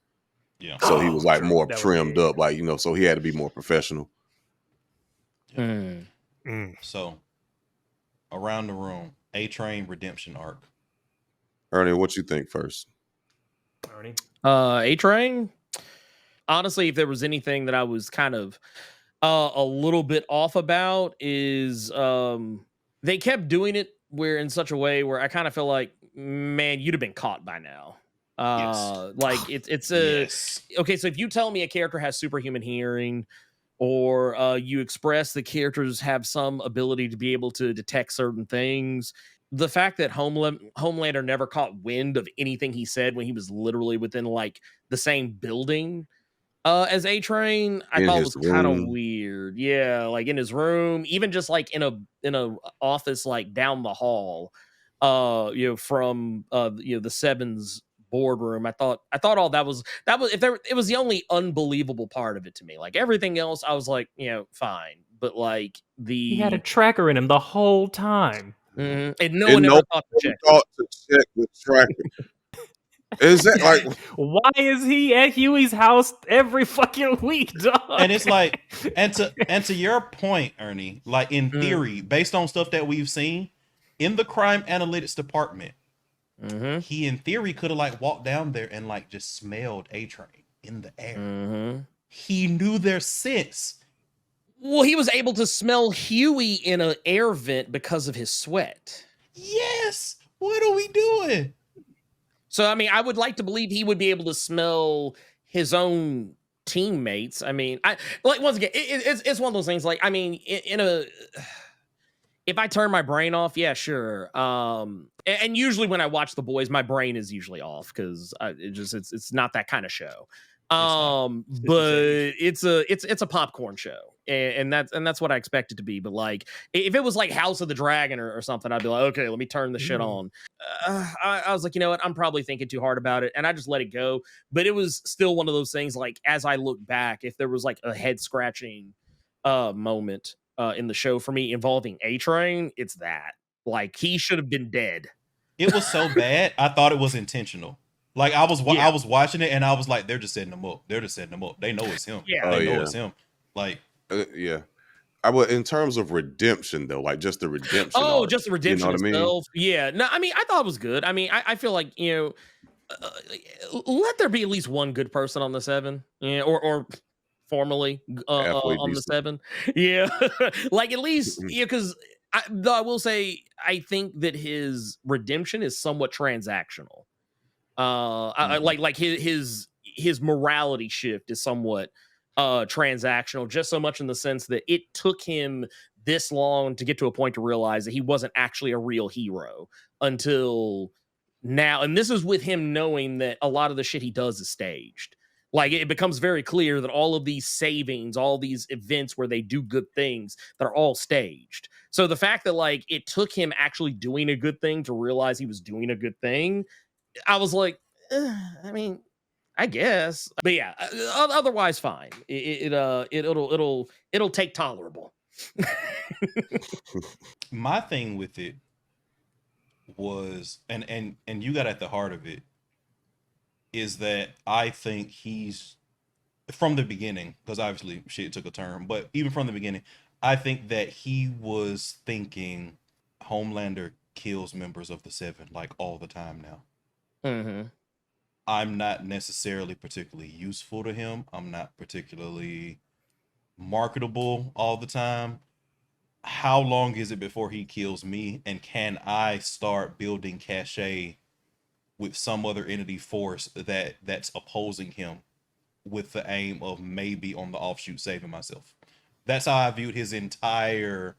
Yeah. So he was like more trimmed up, like, so he had to be more professional. So around the room, A-Train redemption arc. Ernie, what you think first? Ernie? A-Train? Honestly, if there was anything that I was kind of a little bit off about, is they kept doing it where in such a way where I kind of feel like, man, you'd have been caught by now. Yes. Like it's a Yes. okay. So if you tell me a character has superhuman hearing, or you express the characters have some ability to be able to detect certain things, the fact that Homelander never caught wind of anything he said when he was literally within like the same building as A Train, I In thought his was kind of room. weird. Yeah, like in his room, even just like in a office like down the hall, from the Seven's boardroom. I thought all that was if there it was the only unbelievable part of it to me. Like everything else, I was like, fine. But like He had a the tracker in him the whole time. and no And one no ever thought to one check it. thought to check the tracker. Is that like Why is he at Hughie's house every fucking week, dog? And it's like, and to your point, Ernie, like in theory, based on stuff that we've seen in the crime analytics department, he in theory could have like walked down there and like just smelled A Train in the air. He knew their scents. Well, he was able to smell Hughie in an air vent because of his sweat. Yes. What are we doing? So, I mean, I would like to believe he would be able to smell his own teammates. I mean, once again, it's one of those things. Like, I mean, if I turn my brain off, yeah, sure. And usually when I watch The Boys, my brain is usually off because it's not that kind of show. But it's a popcorn show, and that's what I expect it to be. But like, if it was like House of the Dragon or something, I'd be like, okay, let me turn the shit on. I was like, you know what, I'm probably thinking too hard about it, and I just let it go. But it was still one of those things. Like as I look back, if there was like a head scratching moment in the show for me involving A Train, it's that. Like he should have been dead. It was so bad, I thought it was intentional. Like I was watching it and I was like, they're just setting them up. They're just setting them up. They know it's him. Yeah. They know it's him. Like, yeah. I would, in terms of redemption though, like just the redemption. Oh, arc, just the redemption you know what itself. I mean? Yeah. No, I mean, I thought it was good. I mean, I feel like, let there be at least one good person on the Seven, or formerly on the Seven. Yeah. Like at least, because though I will say, I think that his redemption is somewhat transactional. Like his morality shift is somewhat transactional, just so much in the sense that it took him this long to get to a point to realize that he wasn't actually a real hero until now. And this is with him knowing that a lot of the shit he does is staged. Like it becomes very clear that all of these savings, all these events where they do good things, that are all staged. So the fact that like it took him actually doing a good thing to realize he was doing a good thing, I was like, I mean, I guess, but yeah, otherwise fine. It'll take tolerable. my thing with it was, and you got at the heart of it, is that I think he's from the beginning, because obviously shit took a turn, but even from the beginning, I think that he was thinking Homelander kills members of the Seven like all the time now. I'm not necessarily particularly useful to him. I'm not particularly marketable all the time. How long is it before he kills me? And can I start building cachet with some other entity force that's opposing him with the aim of maybe on the offshoot saving myself? That's how I viewed his entire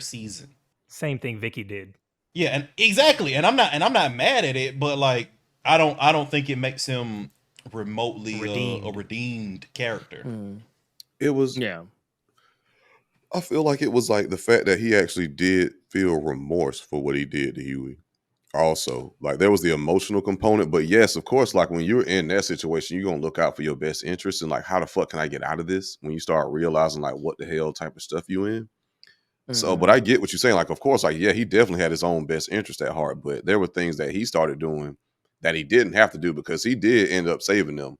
season. Same thing Vicky did. Yeah, and exactly. And I'm not mad at it, but like I don't think it makes him remotely a redeemed character. It was, I feel like it was like the fact that he actually did feel remorse for what he did to Hughie. Also, like there was the emotional component, but yes, of course, like when you're in that situation, you're gonna look out for your best interest and like, how the fuck can I get out of this? When you start realizing like what the hell type of stuff you in. So, but I get what you're saying. Like, of course, like, yeah, he definitely had his own best interest at heart, but there were things that he started doing that he didn't have to do because he did end up saving them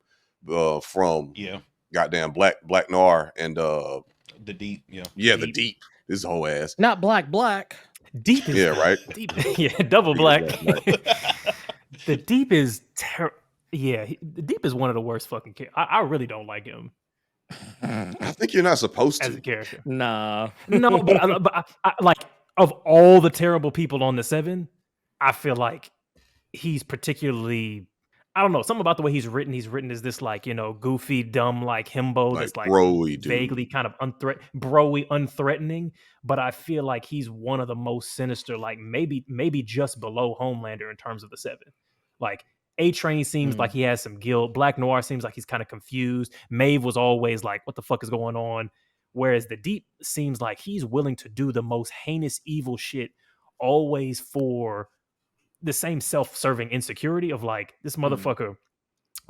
from goddamn Black Noir and the Deep, the Deep. His whole ass. Not Black. Deep is right. Deep, double black. The Deep is the Deep is one of the worst fucking characters. I really don't like him. I think you're not supposed to as a character. Nah. No, but I like of all the terrible people on the 7, I feel like he's particularly, I don't know, something about the way he's written as this like, goofy, dumb, like himbo Like that's like broy vaguely dude. kind of broy, unthreatening. But I feel like he's one of the most sinister, like maybe just below Homelander in terms of the 7. Like A-Train seems like he has some guilt. Black Noir seems like he's kind of confused. Maeve was always like, what the fuck is going on? Whereas the Deep seems like he's willing to do the most heinous, evil shit always for the same self-serving insecurity of like, this motherfucker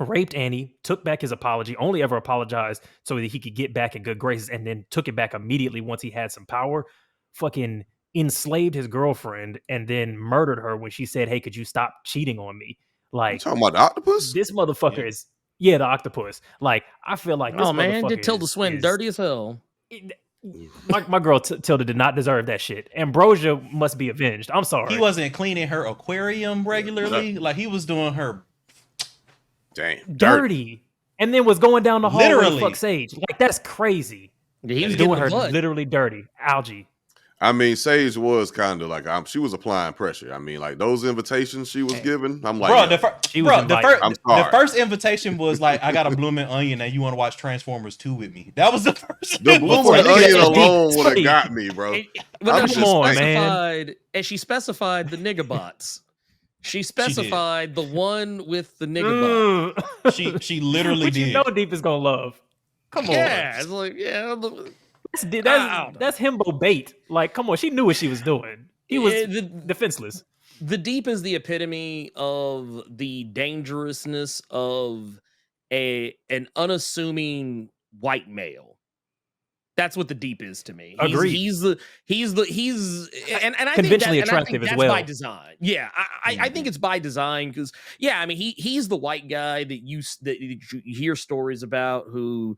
raped Annie, took back his apology, only ever apologized so that he could get back in good graces, and then took it back immediately once he had some power. Fucking enslaved his girlfriend and then murdered her when she said, hey, could you stop cheating on me? You Like, talking about the octopus? this motherfucker is, the octopus. Like, I feel like this motherfucker did Tilda Swinton dirty as hell. My girl Tilda did not deserve that shit. Ambrosia must be avenged. I'm sorry. He wasn't cleaning her aquarium regularly. Like, he was doing her dirty. And then was going down the hallway literally. To fuck Sage. Like, that's crazy. Yeah, he was doing her blood. literally dirty. Algae. I mean, Sage was kind of like, she was applying pressure. I mean, like those invitations she was giving, I'm like, the first invitation was like, I got a blooming onion and you want to watch Transformers 2 with me. That was the first. The blooming onion alone would have got me, bro. And she specified the nigga bots. She specified the one with the nigga bot. She literally did. You know Deep is gonna love. Come on. Yeah, it's like, that's himbo bait. Like, come on, she knew what she was doing. He was defenseless. The Deep is the epitome of the dangerousness of an unassuming white male. That's what the Deep is to me. Agreed. He's and I conventionally think attractive that's as well by design. Yeah, I think it's by design because I mean he's the white guy that you hear stories about who,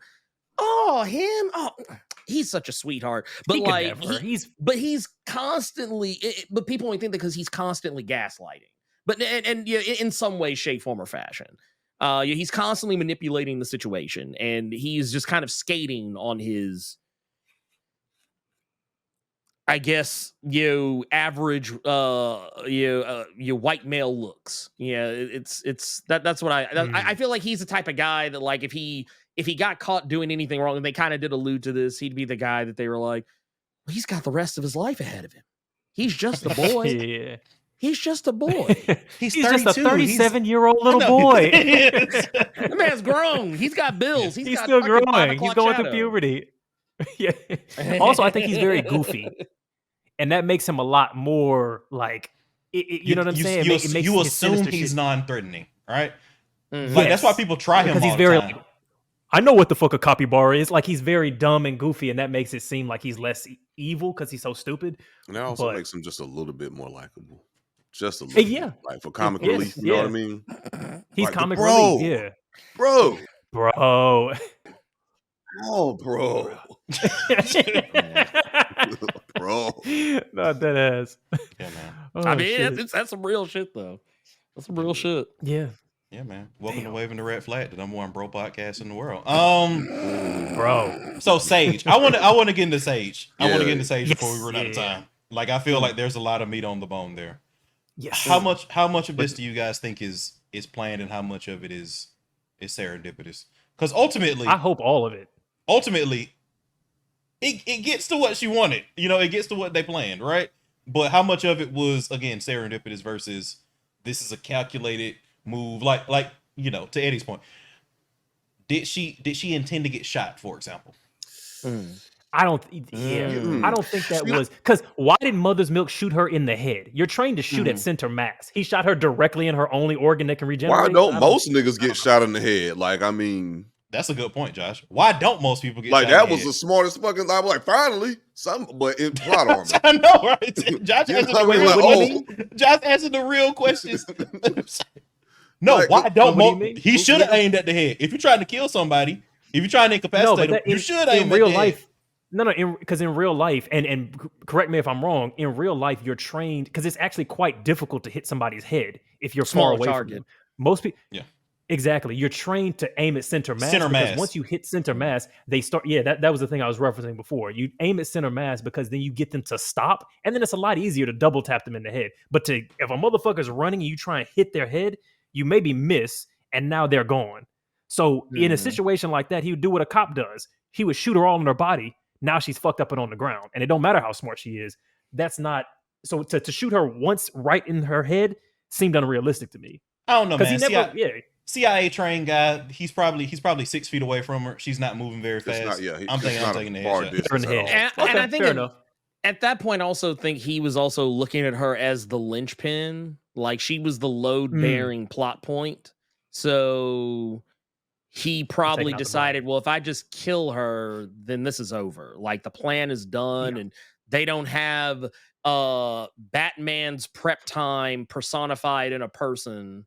he's such a sweetheart. But like he's constantly. But people only think that because he's constantly gaslighting. But and in some way, shape, form, or fashion. He's constantly manipulating the situation, and he's just kind of skating on his, I guess, average, white male looks. Yeah, it's that's what I feel like he's the type of guy that, like, if he got caught doing anything wrong, and they kind of did allude to this, he'd be the guy that they were like, well, he's got the rest of his life ahead of him. He's just a boy. Yeah. He's just a boy. He's just a 37-year-old little boy. The man's grown. He's got bills. He's still growing. He's going through puberty. Yeah. Also, I think he's very goofy, and that makes him a lot more like. You know what I'm saying? You assume he's non-threatening, right? Mm-hmm. Like, that's why people try him. Because he's very. Time. I know what the fuck a capybara is. Like, he's very dumb and goofy, and that makes it seem like he's less evil because he's so stupid. And that also makes him just a little bit more likable. Just a little bit. Like, for comic relief, you know what I mean? He's like, comic relief, yeah. Bro. Oh, bro. Bro. Not that ass. Yeah, man. I mean, that's some real shit, though. That's some real shit. Yeah. Yeah, man. Welcome to Waving the Red Flag, the #1 bro podcast in the world. Bro. So Sage, I want to get into Sage. I want to get into Sage before we run out of time. Like, I feel like there's a lot of meat on the bone there. Yes. How much of this do you guys think is planned, and how much of it is serendipitous? Because ultimately, I hope all of it. Ultimately, it gets to what she wanted. It gets to what they planned, right? But how much of it was, again, serendipitous versus this is a calculated move? Like to Eddie's point, did she intend to get shot, for example? I don't think that was, because why did Mother's Milk shoot her in the head? You're trained to shoot at center mass. He shot her directly in her only organ that can regenerate. Why don't most niggas get shot in the head? Like, I mean, that's a good point, Josh. Why don't most people get like shot that? In the was head? The smartest fucking. I'm like, finally, but it plot armor. I know, right? Josh answered the real questions. No, like, why don't he should have aimed at the head? If you're trying to kill somebody, if you're trying to incapacitate them, you should aim at the head. Because in real life, and correct me if I'm wrong, in real life you're trained, because it's actually quite difficult to hit somebody's head if you're far away from them. Most people, Exactly. You're trained to aim at center mass because once you hit center mass, they start. Yeah, that was the thing I was referencing before. You aim at center mass because then you get them to stop, and then it's a lot easier to double tap them in the head. But if a motherfucker's running and you try and hit their head, you maybe miss, and now they're gone. So in a situation like that, he would do what a cop does. He would shoot her all in her body. Now she's fucked up and on the ground, and it don't matter how smart she is. That's not so. To shoot her once right in her head seemed unrealistic to me. I don't know, man. He never, CIA trained guy. He's probably 6 feet away from her. She's not moving very fast. I'm taking the headshot. And I think at that point, I also think he was also looking at her as the linchpin. Like she was the load-bearing plot point. So he probably decided, well, if I just kill her, then this is over. Like the plan is done, and they don't have Batman's prep time personified in a person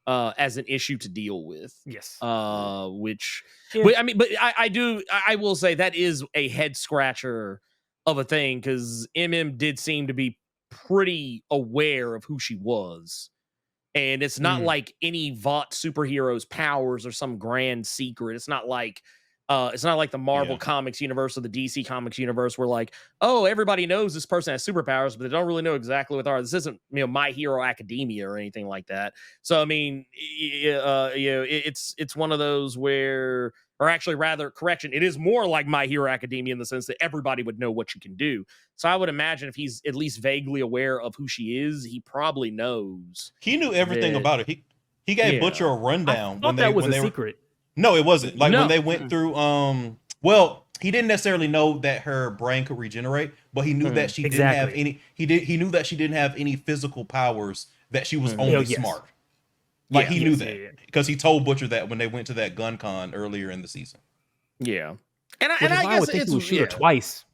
as an issue to deal with. Yes. Which I mean, but I will say that is a head scratcher of a thing, because MM did seem to be pretty aware of who she was. And it's not like any Vought superhero's powers or some grand secret. It's not like the Marvel Comics universe or the DC Comics universe where like, oh, everybody knows this person has superpowers, but they don't really know exactly what they are. This isn't, My Hero Academia or anything like that. So I mean, it's one of those where, or actually rather, correction, it is more like My Hero Academia in the sense that everybody would know what you can do. So I would imagine if he's at least vaguely aware of who she is, he probably knows. He knew everything about her. He gave Butcher a rundown when that was a secret. No, it wasn't. Like when they went through well, he didn't necessarily know that her brain could regenerate, but he knew that she didn't have any he knew that she didn't have any physical powers, that she was only smart. Like he knew that because he told Butcher that when they went to that gun con earlier in the season. Yeah. And I would think he would shoot her twice.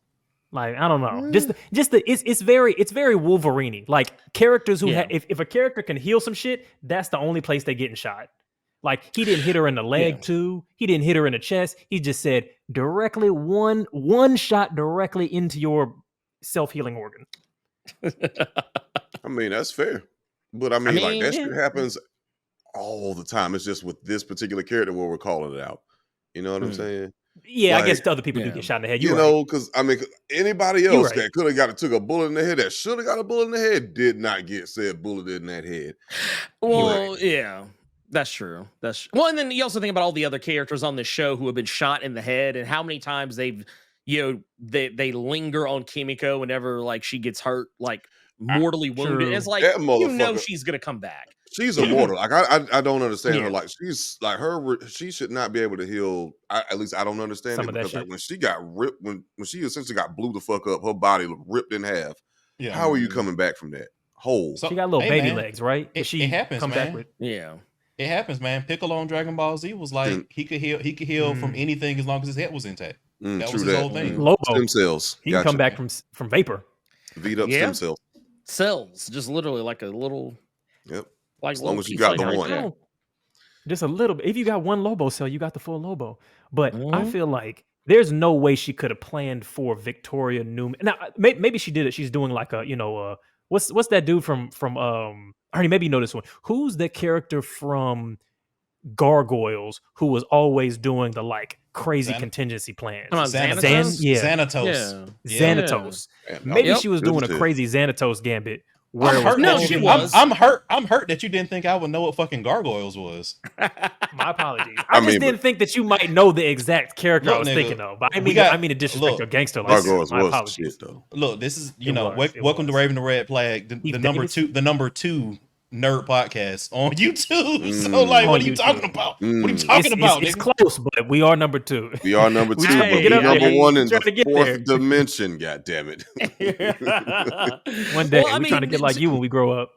Like, I don't know. It's very Wolverine-y. Like characters who if a character can heal some shit, that's the only place they getting shot. Like he didn't hit her in the leg too. He didn't hit her in the chest. He just said directly one shot directly into your self-healing organ. I mean, that's fair. But I mean like that shit happens all the time. It's just with this particular character where we're calling it out. You know what I'm saying? Yeah, like, I guess the other people do get shot in the head. You know, because I mean, anybody else that could have took a bullet in the head, that should have got a bullet in the head, did not get said bullet in that head. Well, yeah. That's true. Well, and then you also think about all the other characters on this show who have been shot in the head, and how many times they've, they linger on Kimiko whenever like she gets hurt, like mortally wounded. It's like she's gonna come back. She's immortal. Like I don't understand her. Like she's like she should not be able to heal. At least I don't understand it, because like, when she got ripped, when she essentially got blew the fuck up, her body ripped in half. Yeah. How are you coming back from that? Whole. So, she got little baby legs, right? It happens, man. Back with, It happens, man. Piccolo on Dragon Ball Z was like he could heal from anything as long as his head was intact. That was his whole thing. Lobo. Stem cells. He can come back from vapor. Beat up stem cells. Cells, just literally like a little. Yep. Like as long as you got the one. Just a little bit. If you got one Lobo cell, you got the full Lobo. But I feel like there's no way she could have planned for Victoria Newman. Now maybe she did it. She's doing like a what's that dude from Ernie, maybe you know this one. Who's the character from Gargoyles who was always doing the like crazy contingency plans? Xanatos. Xanatos. Maybe she was doing a crazy Xanatos gambit. I'm hurt that you didn't think I would know what fucking Gargoyles was. My apologies. I didn't think that you might know the exact character I was thinking of. But I mean a disrespect to gangster like Gargoyles. My apologies. Shit, though. Look, this is welcome to Raven the Red Flag, the number two nerd podcast on YouTube. So like, what are you talking about? What are you talking about? It's close, but we are number 2. We are number 2, but we're number 1 in the 4th dimension. God damn it! One day we're trying to get like you when we grow up.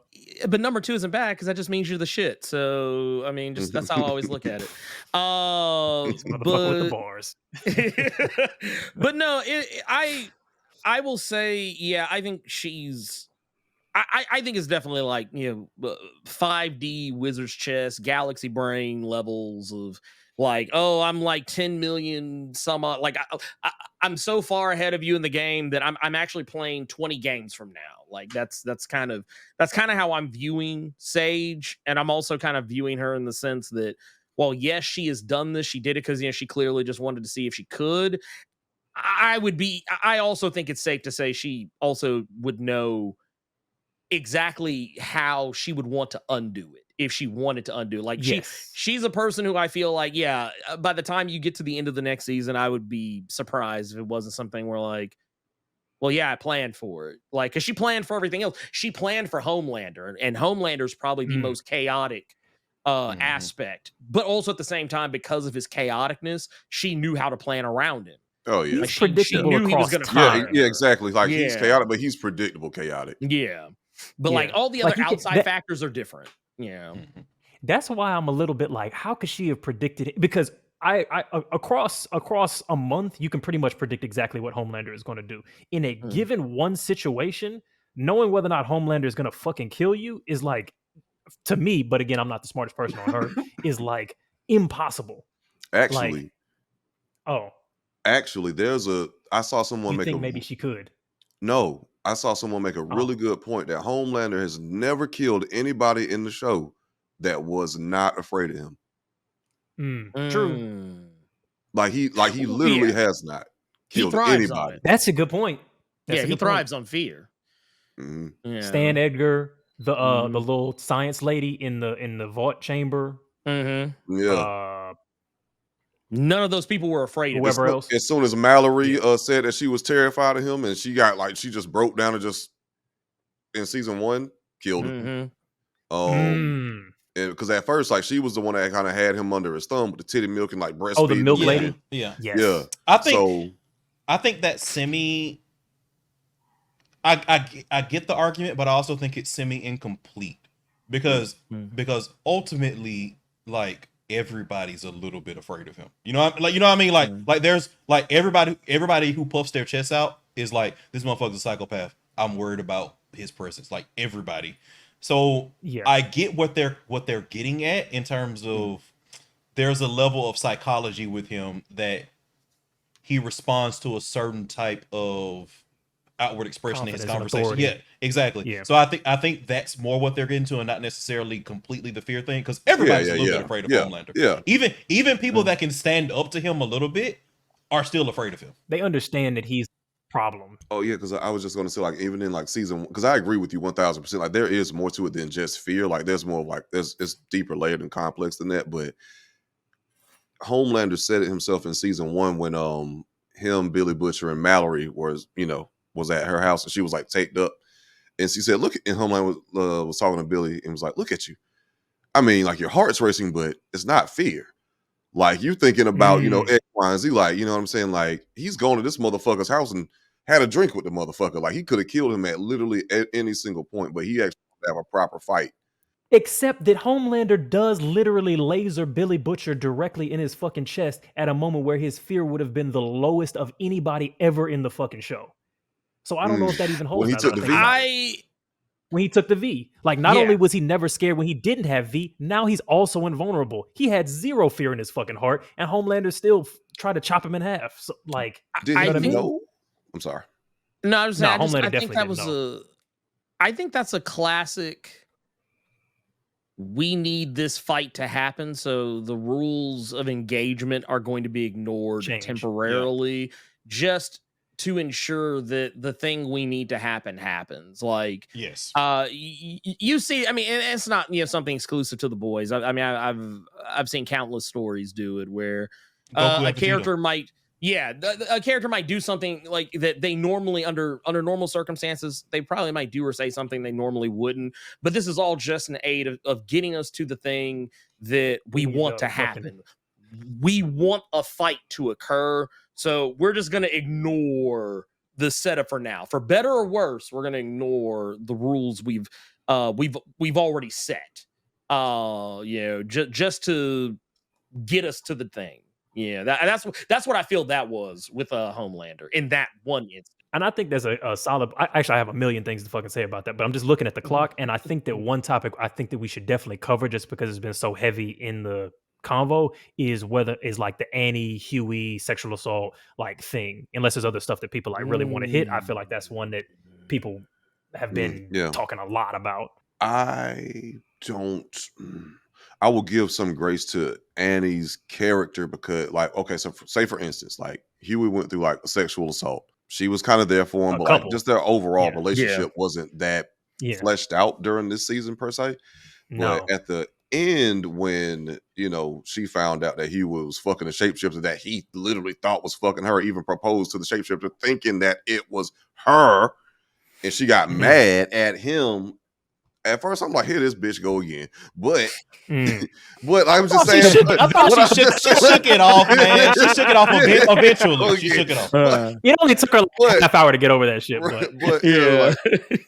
But number 2 isn't bad because that just means you're the shit. So I mean, just that's how I always look at it. With the bars. But no, I will say, I think she's. I think it's definitely like 5D wizard's chess, galaxy brain levels of like, oh, I'm like 10 million some odd. Like I'm so far ahead of you in the game that I'm actually playing 20 games from now. Like that's kind of how I'm viewing Sage, and I'm also kind of viewing her in the sense that, well, yes, she has done this. She did it because she clearly just wanted to see if she could. I also think it's safe to say she also would know exactly how she would want to undo it if she wanted to undo. Like she's a person who I feel like, by the time you get to the end of the next season, I would be surprised if it wasn't something where like, well, yeah, I planned for it. Like, because she planned for everything else. She planned for Homelander, and Homelander is probably the most chaotic aspect. But also at the same time, because of his chaoticness, she knew how to plan around him. Oh yeah, he's predictable knew he was across gonna time. Yeah, exactly. Like he's chaotic, but he's predictable chaotic. Yeah, but like all the other outside factors are different. Yeah, that's why I'm a little bit like, how could she have predicted it? Because I across a month, you can pretty much predict exactly what Homelander is going to do in a given one situation. Knowing whether or not Homelander is going to fucking kill you is like, to me, but again, I'm not the smartest person on earth, is like impossible. Actually, like, I saw someone make maybe she could. No, I saw someone make a really good point that Homelander has never killed anybody in the show that was not afraid of him. True. Like he literally has not killed anybody. That's a good point. He thrives on fear. Mm-hmm. Stan Edgar, the little science lady in the vault chamber. Yeah. None of those people were afraid of whoever else. As soon as Mallory said that she was terrified of him, and she just broke down and just in season 1 killed him. Because at first, like, she was the one that kind of had him under his thumb with the titty milk and like breastfeeding. Oh, the milk lady. Yeah. Yes. I think that semi. I get the argument, but I also think it's semi incomplete because ultimately, like, everybody's a little bit afraid of him. You know what I mean? Like there's like everybody who puffs their chest out is like, this motherfucker's a psychopath. I'm worried about his presence. Like everybody. So I get what they're getting at in terms of there's a level of psychology with him that he responds to a certain type of outward expression in his conversation. Yeah, exactly. Yeah. So I think that's more what they're getting to, and not necessarily completely the fear thing, because everybody's a little bit afraid of Homelander. Yeah. Even people that can stand up to him a little bit are still afraid of him. They understand that he's a problem. Oh yeah, because I was just going to say, like, even in like season 1, because I agree with you 1000%. Like there is more to it than just fear. Like there's more like it's deeper layered and complex than that. But Homelander said it himself in season 1 when him, Billy Butcher, and Mallory was at her house, and she was like taped up, and she said, "Look," and Homelander was talking to Billy and was like, "Look at you. I mean, like, your heart's racing, but it's not fear. Like, you thinking about X, Y, and Z. Like, you know what I'm saying? Like, he's going to this motherfucker's house and had a drink with the motherfucker. Like, he could have killed him at literally any single point, but he actually have a proper fight." Except that Homelander does literally laser Billy Butcher directly in his fucking chest at a moment where his fear would have been the lowest of anybody ever in the fucking show. So I don't know if that even holds. When he took the V. When he took the V. Like, not only was he never scared when he didn't have V, now he's also invulnerable. He had zero fear in his fucking heart, and Homelander still tried to chop him in half. So, like, know? I'm sorry. No, I think that was I think that's a classic. We need this fight to happen, so the rules of engagement are going to be ignored temporarily, just to ensure that the thing we need to happen happens. Like, yes, you see, I mean, it's not something exclusive to the boys. I mean, I've seen countless stories do it where a character might. Yeah, a character might do something like that they normally, under normal circumstances, they probably might do or say something they normally wouldn't. But this is all just an aid of getting us to the thing that we want to happen. We want a fight to occur. So we're just going to ignore the setup for now. For better or worse, we're going to ignore the rules we've already set. Just to get us to the thing. Yeah, that's what I feel that was with Homelander in that one instance. And I think there's a solid. I have a million things to fucking say about that, but I'm just looking at the clock, and I think that one topic I think that we should definitely cover, just because it's been so heavy in the convo is like the Annie Hughie sexual assault like thing. Unless there's other stuff that people like really want to hit, I feel like that's one that people have been talking a lot about. I don't. I will give some grace to Annie's character because, like, okay, so say for instance, like Hughie went through like a sexual assault. She was kind of there for him, but like just their overall relationship wasn't that fleshed out during this season per se. No. But at the end, when she found out that he was fucking a shapeshifter that he literally thought was fucking her, even proposed to the shapeshifter, thinking that it was her, and she got mad at him. At first, I'm like, "Here, this bitch go again." But, but I was just saying, I thought she shook it off, man. She shook it off eventually. She shook it off. It only took her like a half hour to get over that shit.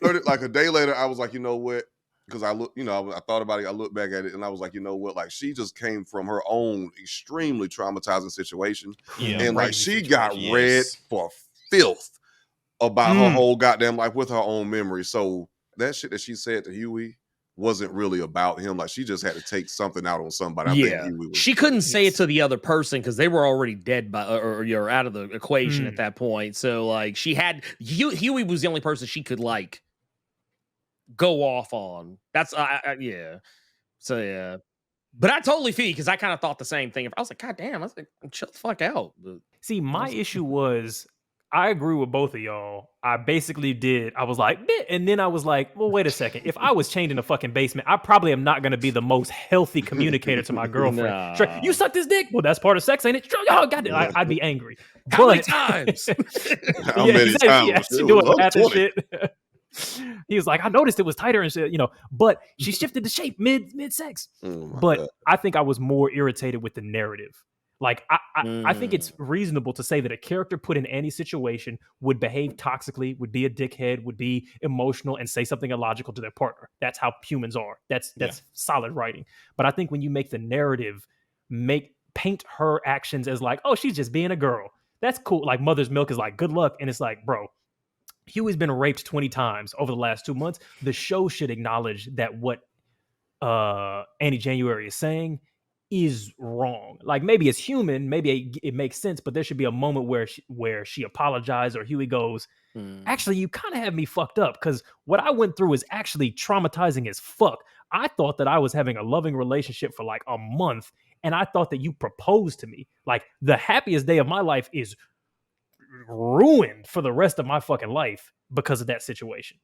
But like a day later, I was like, you know what? Because I look, I thought about it. I looked back at it, and I was like, you know what? Like, she just came from her own extremely traumatizing situation, and like she got read for filth about her whole goddamn life with her own memory. So that shit that she said to Hughie wasn't really about him. Like, she just had to take something out on somebody. I think Hughie was, she couldn't say it to the other person because they were already dead or you're out of the equation at that point. So like she had Hughie was the only person she could like go off on. That's So yeah. But I totally feel because I kind of thought the same thing. I was like, God damn, I was like, shut the fuck out. See, my issue was I agree with both of y'all. I basically did. I was like, and then I was like, well, wait a second. If I was chained in a fucking basement, I probably am not going to be the most healthy communicator to my girlfriend. Nah. Sure, you suck this dick? Well, that's part of sex, ain't it? Oh, goddamn. I'd be angry. How many times? How many times? She doing that and shit. He was like, I noticed it was tighter and shit, but she shifted the shape mid sex. But God. I think I was more irritated with the narrative. Like, I think it's reasonable to say that a character put in any situation would behave toxically, would be a dickhead, would be emotional, and say something illogical to their partner. That's how humans are. That's solid writing. But I think when you make the narrative paint her actions as like, oh, she's just being a girl. That's cool. Like, Mother's Milk is like, good luck. And it's like, bro, Hughie's been raped 20 times over the last 2 months. The show should acknowledge that what Annie January is saying is wrong. Like, maybe it's human, maybe it makes sense, but there should be a moment where she apologized or Hughie goes, actually, you kind of have me fucked up because what I went through is actually traumatizing as fuck. I thought that I was having a loving relationship for like a month, and I thought that you proposed to me. Like, the happiest day of my life is ruined for the rest of my fucking life because of that situation.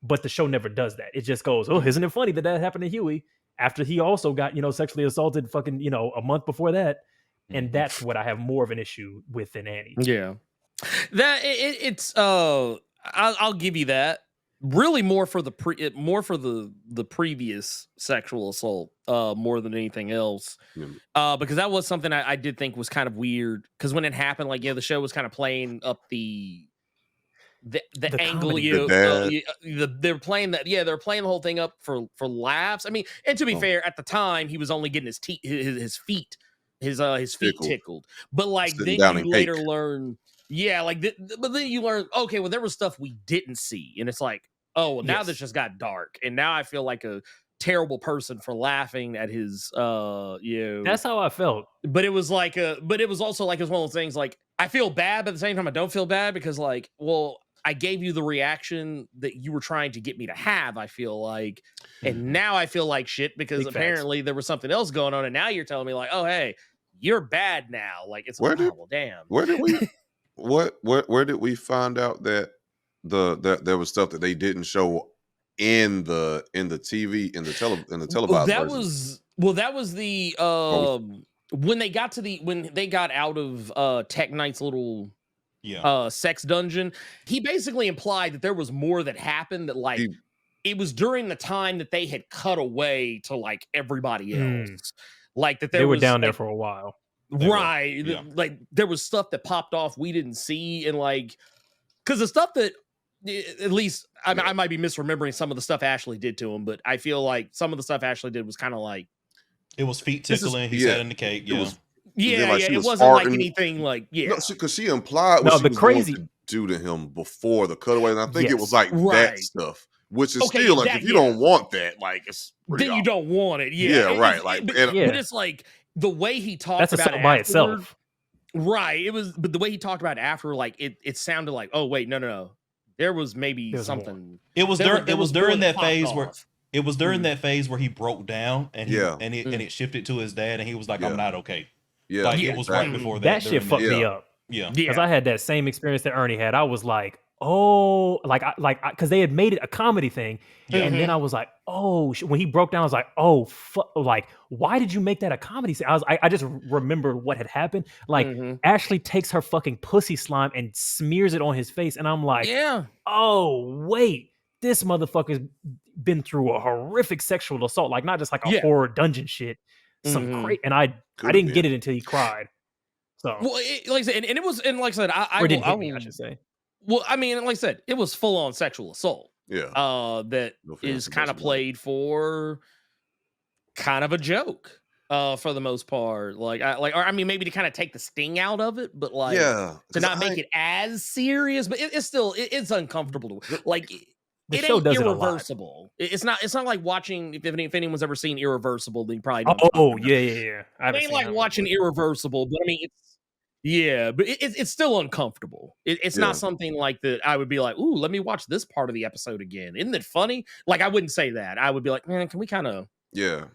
But the show never does that. It just goes, oh, isn't it funny that happened to Hughie after he also got, sexually assaulted fucking, a month before that. And that's what I have more of an issue with than Annie. Yeah. I'll give you that. Really more for the previous sexual assault more than anything else. Because that was something I did think was kind of weird because when it happened, like, the show was kind of playing up the angle, they're playing that, they're playing the whole thing up for laughs. I mean, and to be fair, at the time he was only getting his feet tickled. But like then you later learn, but then you learn, okay, well there was stuff we didn't see, and it's like, oh, well, now this just got dark, and now I feel like a terrible person for laughing at his That's how I felt. But it was like but it was also like it's one of those things like I feel bad, but at the same time I don't feel bad because like, well, I gave you the reaction that you were trying to get me to have, I feel like, and now I feel like shit because Big apparently there was something else going on, and now you're telling me like, oh hey, you're bad now. Like, it's well, damn. Where did we where did we find out that there was stuff that they didn't show in the TV in the televised version? That was the when they got out of Tech Knight's little sex dungeon, he basically implied that there was more that happened, that like it was during the time that they had cut away to like everybody else. Like that they were down there for a while. Right. Like there was stuff that popped off we didn't see, and like because the stuff that at least I might be misremembering some of the stuff Ashley did to him, but I feel like some of the stuff Ashley did was kind of like it was feet tickling. He sat in the cake. It wasn't like anything like because she implied what she was going to do to him before the cutaway, and I think it was like that stuff, which is still like if you don't want that, like it's then you don't want it. Right. Like, but it's like the way he talked That's about it assault by afterward, itself. right? It was, but the way he talked about it after, like it sounded like, oh wait, no, there was maybe There's more. something. It was there during it was more during that that popped phase where off. it was during that phase where he broke down and Yeah. it shifted to his dad and he was like, Yeah. I'm not okay. Yeah. Like Yeah, it was right exactly. before That shit during fucked me Yeah. up. Yeah. Because I had that same experience that Ernie had. I was like, oh, because they had made it a comedy thing. Yeah. And then I was like, oh, when he broke down, I was like, oh, like, why did you make that a comedy scene? I just remembered what had happened. Like, Ashley takes her fucking pussy slime and smears it on his face. And I'm like, yeah, oh, wait, this motherfucker's been through a horrific sexual assault. Like, not just like a Yeah. horror dungeon shit. Some great, and I Could've didn't get been. it until he cried. So, well, like I said, and it was, and like I said, I or didn't will, hit me, I should say. Well, I mean, like I said, it was full on sexual assault. Yeah. That No is fancy kind of business. played for kind of a joke, for the most part. Like, or I mean, maybe to kind of take the sting out of it, but like, Yeah. to 'cause not make it as serious. But it's still, it's uncomfortable. Like, The it show ain't does it a lot. irreversible. It's not like watching. If anyone's ever seen Irreversible, then you probably know. Oh, yeah. I It ain't like watching Irreversible, but I mean, but it's still uncomfortable. It's Yeah. not something like that I would be like, ooh, let me watch this part of the episode again. Isn't it funny? Like, I wouldn't say that. I would be like, man, can we kind of Yeah.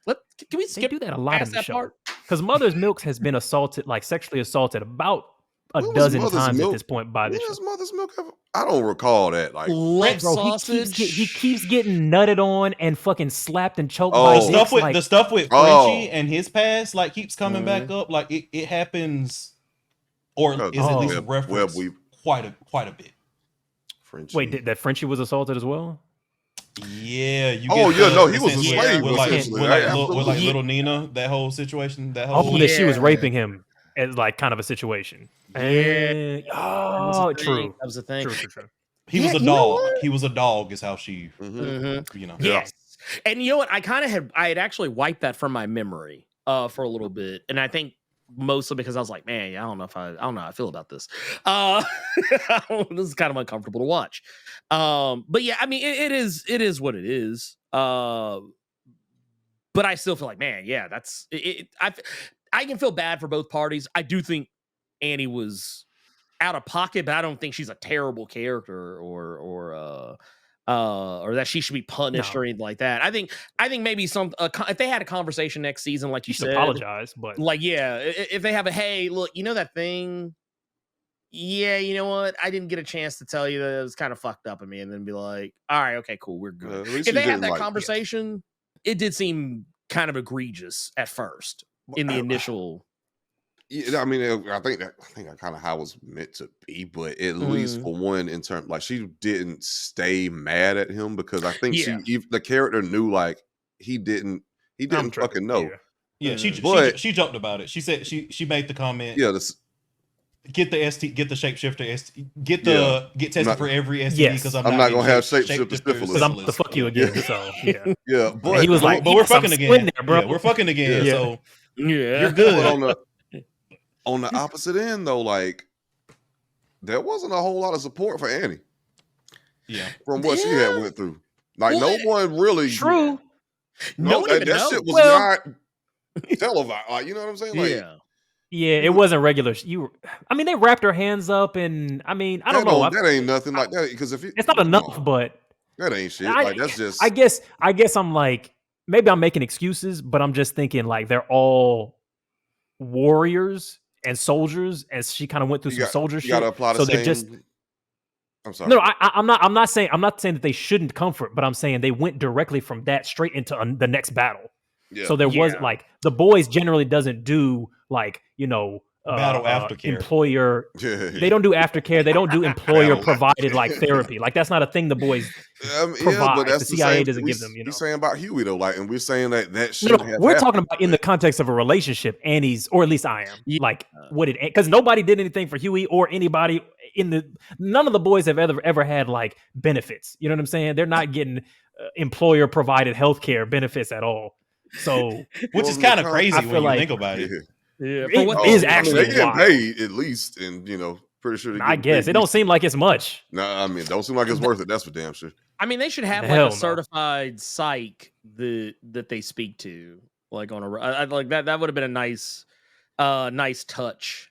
can we They skip do that a lot in past the that show. part? Because Mother's Milk has been assaulted, like sexually assaulted about a When was dozen Mother's times Milk? at this point by When this show. has Mother's Milk ever? I don't recall that. Like, Love Bro, sausage. he keeps getting nutted on and fucking slapped and choked Oh. by The The stuff dicks. with Like, the stuff with Oh. Frenchie and his past like keeps coming back up. Like it happens, or Because is at least Web referenced weave. quite a bit. Frenchie. wait, that Frenchie was assaulted as well? Yeah, you. Oh, get yeah, the- no, he the was a sense slave, with like essentially. with like, Absolutely. little Nina. That whole situation. That Oh, whole that she was Yeah. raping him as like kind of a situation. Yeah. Oh, true. That was the thing. True. he was Yeah, a you know dog. what? He was a dog. Is how she. Mhm. You know. Yes. And you know what? I had actually wiped that from my memory for a little bit. And I think mostly because I was like, man, I don't know how I feel about this. This is kind of uncomfortable to watch. But yeah, I mean, it is what it is. But I still feel like, man, yeah, that's it. I can feel bad for both parties. I do think Annie was out of pocket, but I don't think she's a terrible character or that she should be punished No. or anything like that. I think maybe if they had a conversation next season, like you You should said, apologize, but like, yeah, if they have hey, look, you know that thing, yeah, you know what, I didn't get a chance to tell you that it was kind of fucked up of me, and then be like, all right, okay, cool, we're good. at least If you they had didn't, that like, conversation, it did seem kind of egregious at first in the initial. Yeah, I mean, I think that kind of how it was meant to be, but at least for one, in terms, like, she didn't stay mad at him because I think Yeah. the character knew, like, he didn't I'm tripping. fucking know. Yeah, But- she jumped about it. She said she made the comment. Yeah, Get the shapeshifter ST, get tested Not- for every STD Yes. because I'm not gonna have shapeshifter shapeshifter syphilis. because I'm to fuck you again. So yeah. yeah, And but he was like, but we're "Yes, I'm fucking squinting again, there, bro." Yeah, we're fucking again. Yeah. So Yeah, you're good. But on the opposite end, though, like, there wasn't a whole lot of support for Annie Yeah, from what she had went through. Like, Well, no one really. True. No one even that knows. shit was Well- not televised. Like, you know what I'm saying? Like, Yeah. Yeah, it wasn't regular. I mean, they wrapped her hands up, and I mean, I don't know. That ain't nothing like that because if It's not enough, but that ain't shit. I- Like, that's just. I guess I'm like, maybe I'm making excuses, but I'm just thinking like they're all warriors and soldiers, and she kind of went through some soldier you shit. gotta apply the So same. they're just I'm sorry. no. I'm not saying that they shouldn't comfort, but I'm saying they went directly from that straight into the next battle. Yeah. So there was Yeah. like the boys generally doesn't do like Battle aftercare. employer. Yeah. They don't do aftercare. They don't do employer provided like therapy. Like that's not a thing the boys provide. But that's The CIA same doesn't we- give them, We're saying about Hughie though, like, and we're saying that should No, have. we're happened. talking about in the context of a relationship. Annie's, or at least I am. Yeah. Like, what did? Because nobody did anything for Hughie or anybody none of the boys have ever had like benefits. You know what I'm saying? They're not getting employer provided healthcare benefits at all. So, which is kind of crazy I when feel you like- think about it. Yeah. It For what is they- actually they getting wild. paid at least, and pretty sure. I guess it don't seem like it's much. No, I mean, don't seem like it's worth it. That's for damn sure. I mean, they should have Hell like no. a certified psych that they speak to. like on a like that would have been a nice touch.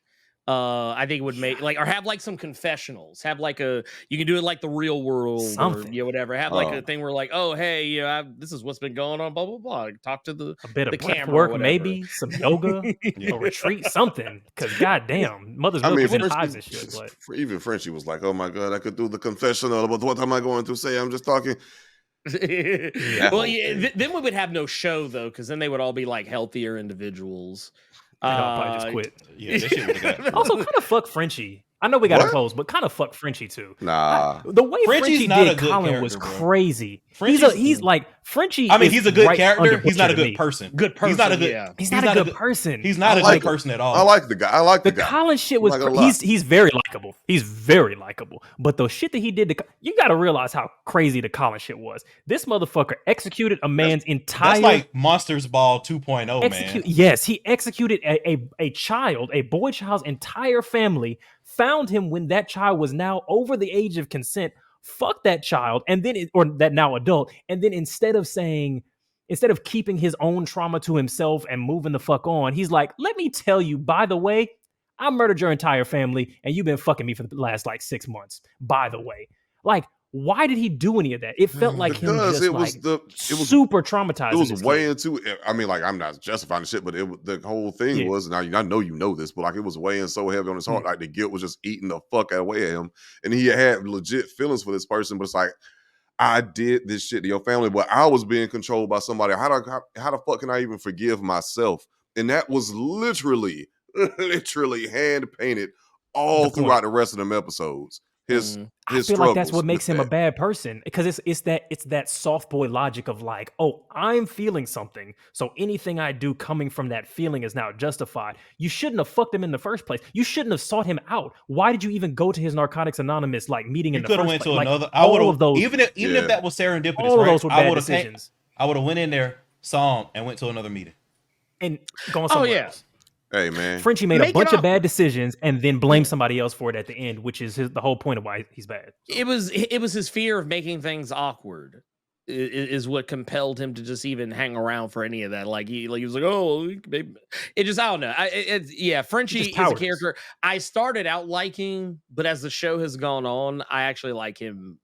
I think it would make like, or have like some confessionals, have like you can do it like the Real World Something. or whatever, have like a thing where like, oh hey, this is what's been going on, blah blah blah, talk to a bit of breath camera or work, whatever. maybe some yoga, a retreat, something. Because goddamn, Mother's Milk is in hives and shit. But even Frenchie was like, "Oh my god, I could do the confessional, but what am I going to say? I'm just talking." Well, then we would have no show though, because then they would all be like healthier individuals. I'll probably just quit. Yeah, that shit would have got. Also, kind of fuck Frenchie. I know we got to close, but kind of fuck Frenchie too. Nah, the way Frenchie's Frenchie not did a good Colin was character, bro. crazy. Frenchie's- He's like Frenchie. I mean, he's a good right character. under He's not a Butcher to good me. person. Good person. He's not a good. Yeah. He's not a good person. He's not a like good person at all. I like the guy. I like the The guy. Colin shit was. I'm not gonna lie. He's very likable. He's very likable. But the shit that he did, you got to realize how crazy the Colin shit was. This motherfucker executed a man's entire. That's like Monsters Ball 2.0, man. Yes, he executed a child, a boy child's entire family. Found him when that child was now over the age of consent. Fuck that child, and then or that now adult, and then instead of keeping his own trauma to himself and moving the fuck on, he's like, let me tell you, by the way, I murdered your entire family and you've been fucking me for the last like 6 months, by the way. Like, why did he do any of that? It felt like him just it like was super traumatized. It was way into it. I mean, like, I'm not justifying the shit, but the whole thing was, now I know you know this, but like, it was weighing so heavy on his heart. Like, the guilt was just eating the fuck away at him. And he had legit feelings for this person, but it's like, I did this shit to your family, but I was being controlled by somebody. How the fuck can I even forgive myself? And that was literally hand painted all throughout the rest of them episodes. I feel like that's what makes him a bad person, because it's that soft boy logic of like, oh, I'm feeling something, so anything I do coming from that feeling is now justified. You shouldn't have fucked him in the first place. You shouldn't have sought him out. Why did you even go to his Narcotics Anonymous like meeting in the first place? You could have went to another. Like, all of those, even if that was serendipitous, all of those were bad I decisions. I would have went in there, saw him, and went to another meeting and gone somewhere else. Hey man, Frenchie made a bunch of bad decisions and then blamed somebody else for it at the end, which is the whole point of why he's bad. So. It was his fear of making things awkward is what compelled him to just even hang around for any of that. Like he was like, oh, maybe. It just, I don't know. Frenchie is a character I started out liking, but as the show has gone on, I actually like him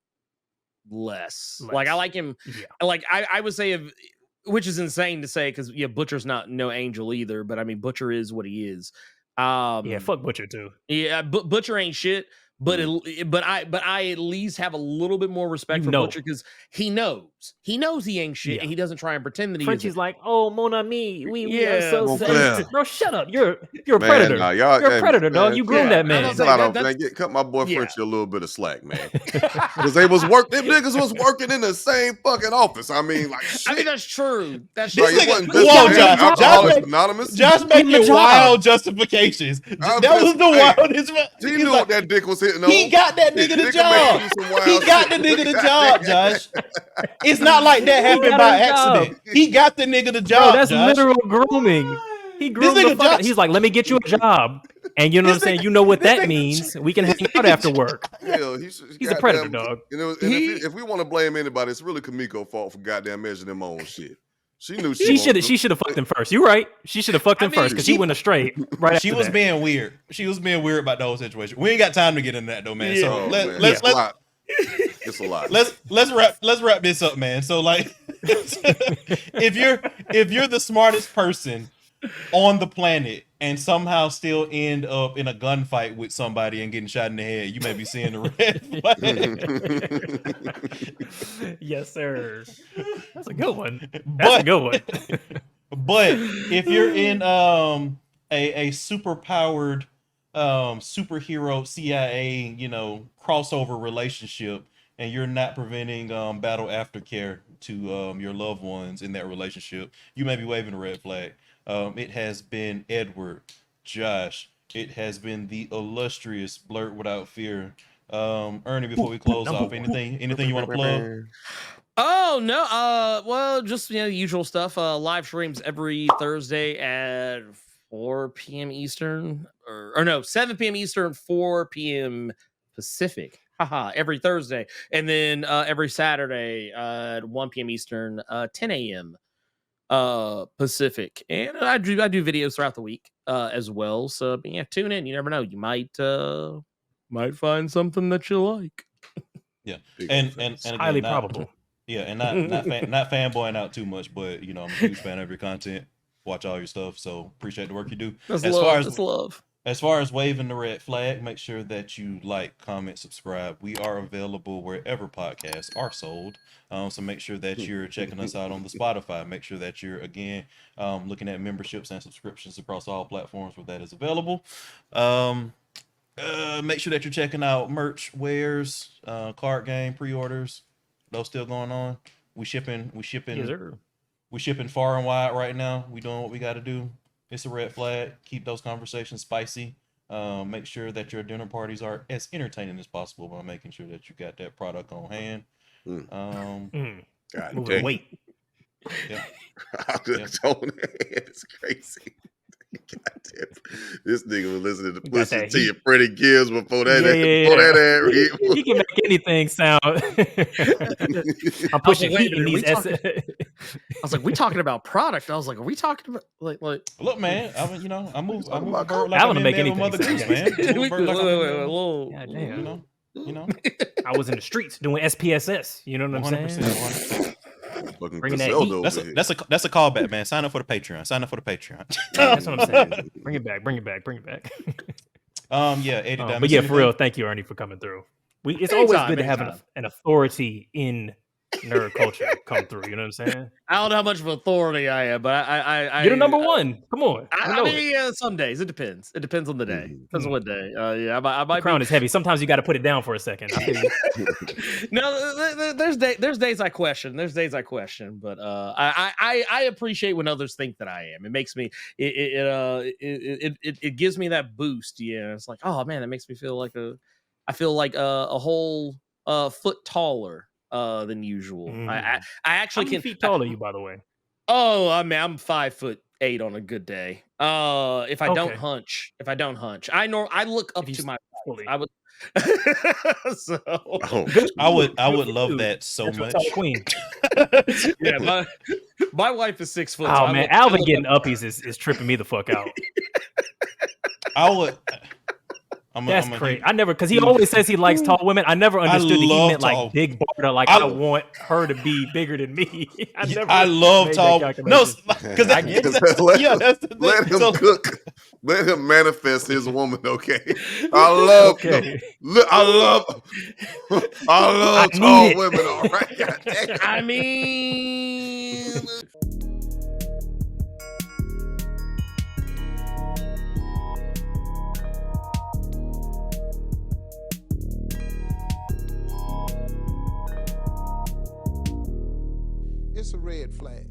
less. Like I like him. Yeah. Like I would say which is insane to say, because Butcher's not no angel either, but I mean Butcher is what he is. Fuck Butcher too. Yeah, Butcher ain't shit. But but I at least have a little bit more respect for Butcher, because he knows he ain't shit, and he doesn't try and pretend that he is. Frenchie's like, oh, mon ami, we are so sad. Bro, shut up. You're a predator. Nah, you're a predator, dog. You groomed that man. Cut my boy Frenchie a little bit of slack, man. Because them niggas was working in the same fucking office. I mean, like, shit. I mean, that's true. That's true. Josh making wild justifications. That was the wildest. He knew what that dick was hitting on. He got that nigga the job. He got the nigga the job, Josh. It's not like that happened by accident. He got the nigga the job. Bro, that's Josh. literal grooming. He groomed the fuck. He's like, let me get you a job. And you know what I'm saying? You know what that means. We can hang out after work. Hell, he's a predator, dog. If we want to blame anybody, it's really Kamiko's fault for goddamn measuring them own shit. She knew she should have fucked him first. You're right. She should have fucked him first, because he went astray. Right. She was being weird. She was being weird about the whole situation. We ain't got time to get into that though, man. So let's it's a lot. Let's wrap this up, man. So like, if you're the smartest person on the planet and somehow still end up in a gunfight with somebody and getting shot in the head, you may be seeing the red flag. Yes, sir. That's a good one. That's a good one. But if you're in a super powered superhero CIA, crossover relationship, and you're not preventing battle aftercare to your loved ones in that relationship, you may be waving a red flag. It has been Edward, Josh. It has been the illustrious Blerd Without Fear. Ernie, before we close off, anything you want to plug? Oh no, well, just the usual stuff. Live streams every Thursday at 4 p.m. Eastern, or no, 7 p.m. Eastern, 4 p.m. Pacific. Haha, every Thursday, and then every Saturday at 1 p.m. Eastern, 10 a.m. Pacific, and I do videos throughout the week as well. So yeah, tune in. You never know, you might find something that you like. Yeah, Big and old and facts. and Highly again, probable. yeah, and not fanboying out too much, but I'm a huge fan of your content. Watch all your stuff, so appreciate the work you do. That's As far love. as That's love. As far as waving the red flag, make sure that you like, comment, subscribe. We are available wherever podcasts are sold. So make sure that you're checking us out on the Spotify. Make sure that you're, again, looking at memberships and subscriptions across all platforms where that is available. Make sure that you're checking out merch, wares, card game, pre-orders. Those still going on. We shipping Yes, sir. we shipping far and wide right now. We doing what we got to do. It's a red flag. Keep those conversations spicy. Make sure that your dinner parties are as entertaining as possible by making sure that you got that product on hand. God Moving damn. weight. Yeah. I'm just telling you, it's crazy. God damn. This nigga was listening to Got Pusha that T heat. and Freddie Gibbs before that. Yeah. Before that He can make anything sound. I'm I was pushing like, wait heat a in minute, these. I was like, we talking about product? I was like, are we talking about like? Look, man. I mean, I move a about bird like I I'm wanna in make bed with anything Mother sound Goose, man. Wait, Move a bird like I'm in bed with- whoa. God damn. You know, I was in the streets doing SPSS. You know what I'm 100%. saying? 100%. Fucking Bringing that Griselda heat. over here. That's a callback, man. Sign up for the Patreon. That's what I'm saying. Bring it back. Yeah, 80 But diamonds. yeah, for real, thank you, Ernie, for coming through. It's always Anytime, good to have anytime. an authority in nerd culture come through. You know what I'm saying? I don't know how much of authority I am, but I You're the number one. Come on. I mean, some days it depends. It depends on the day. Depends on what day. Yeah, I The might crown be. is heavy. Sometimes you got to put it down for a second. I feel you. No, there's days I question. But I appreciate when others think that I am. It makes me it gives me that boost. Yeah, it's like, oh man, that makes me feel like I feel like a whole foot taller than usual. I How actually many can. feet tall are you, by the way? Oh, I mean, I'm 5'8" on a good day. If I don't Okay. hunch, I look up If you to my fully. I would. So Good. I would Good love dude. that so That's much. what tall queen. yeah, my wife is 6 foot. Oh so I man, look Alvin up- getting uppies is tripping me the fuck out. I would. That's crazy. I never, because he always says he likes tall women. I never understood that he love meant tall- like big border. Like I want her to be bigger than me. I love made that tall. No, calculation. because I get it. that's the thing. Let him So- cook. Let him manifest his woman. Okay. I love. Okay. Look, I love need tall it. women. All right. God damn. I mean, It's a red flag.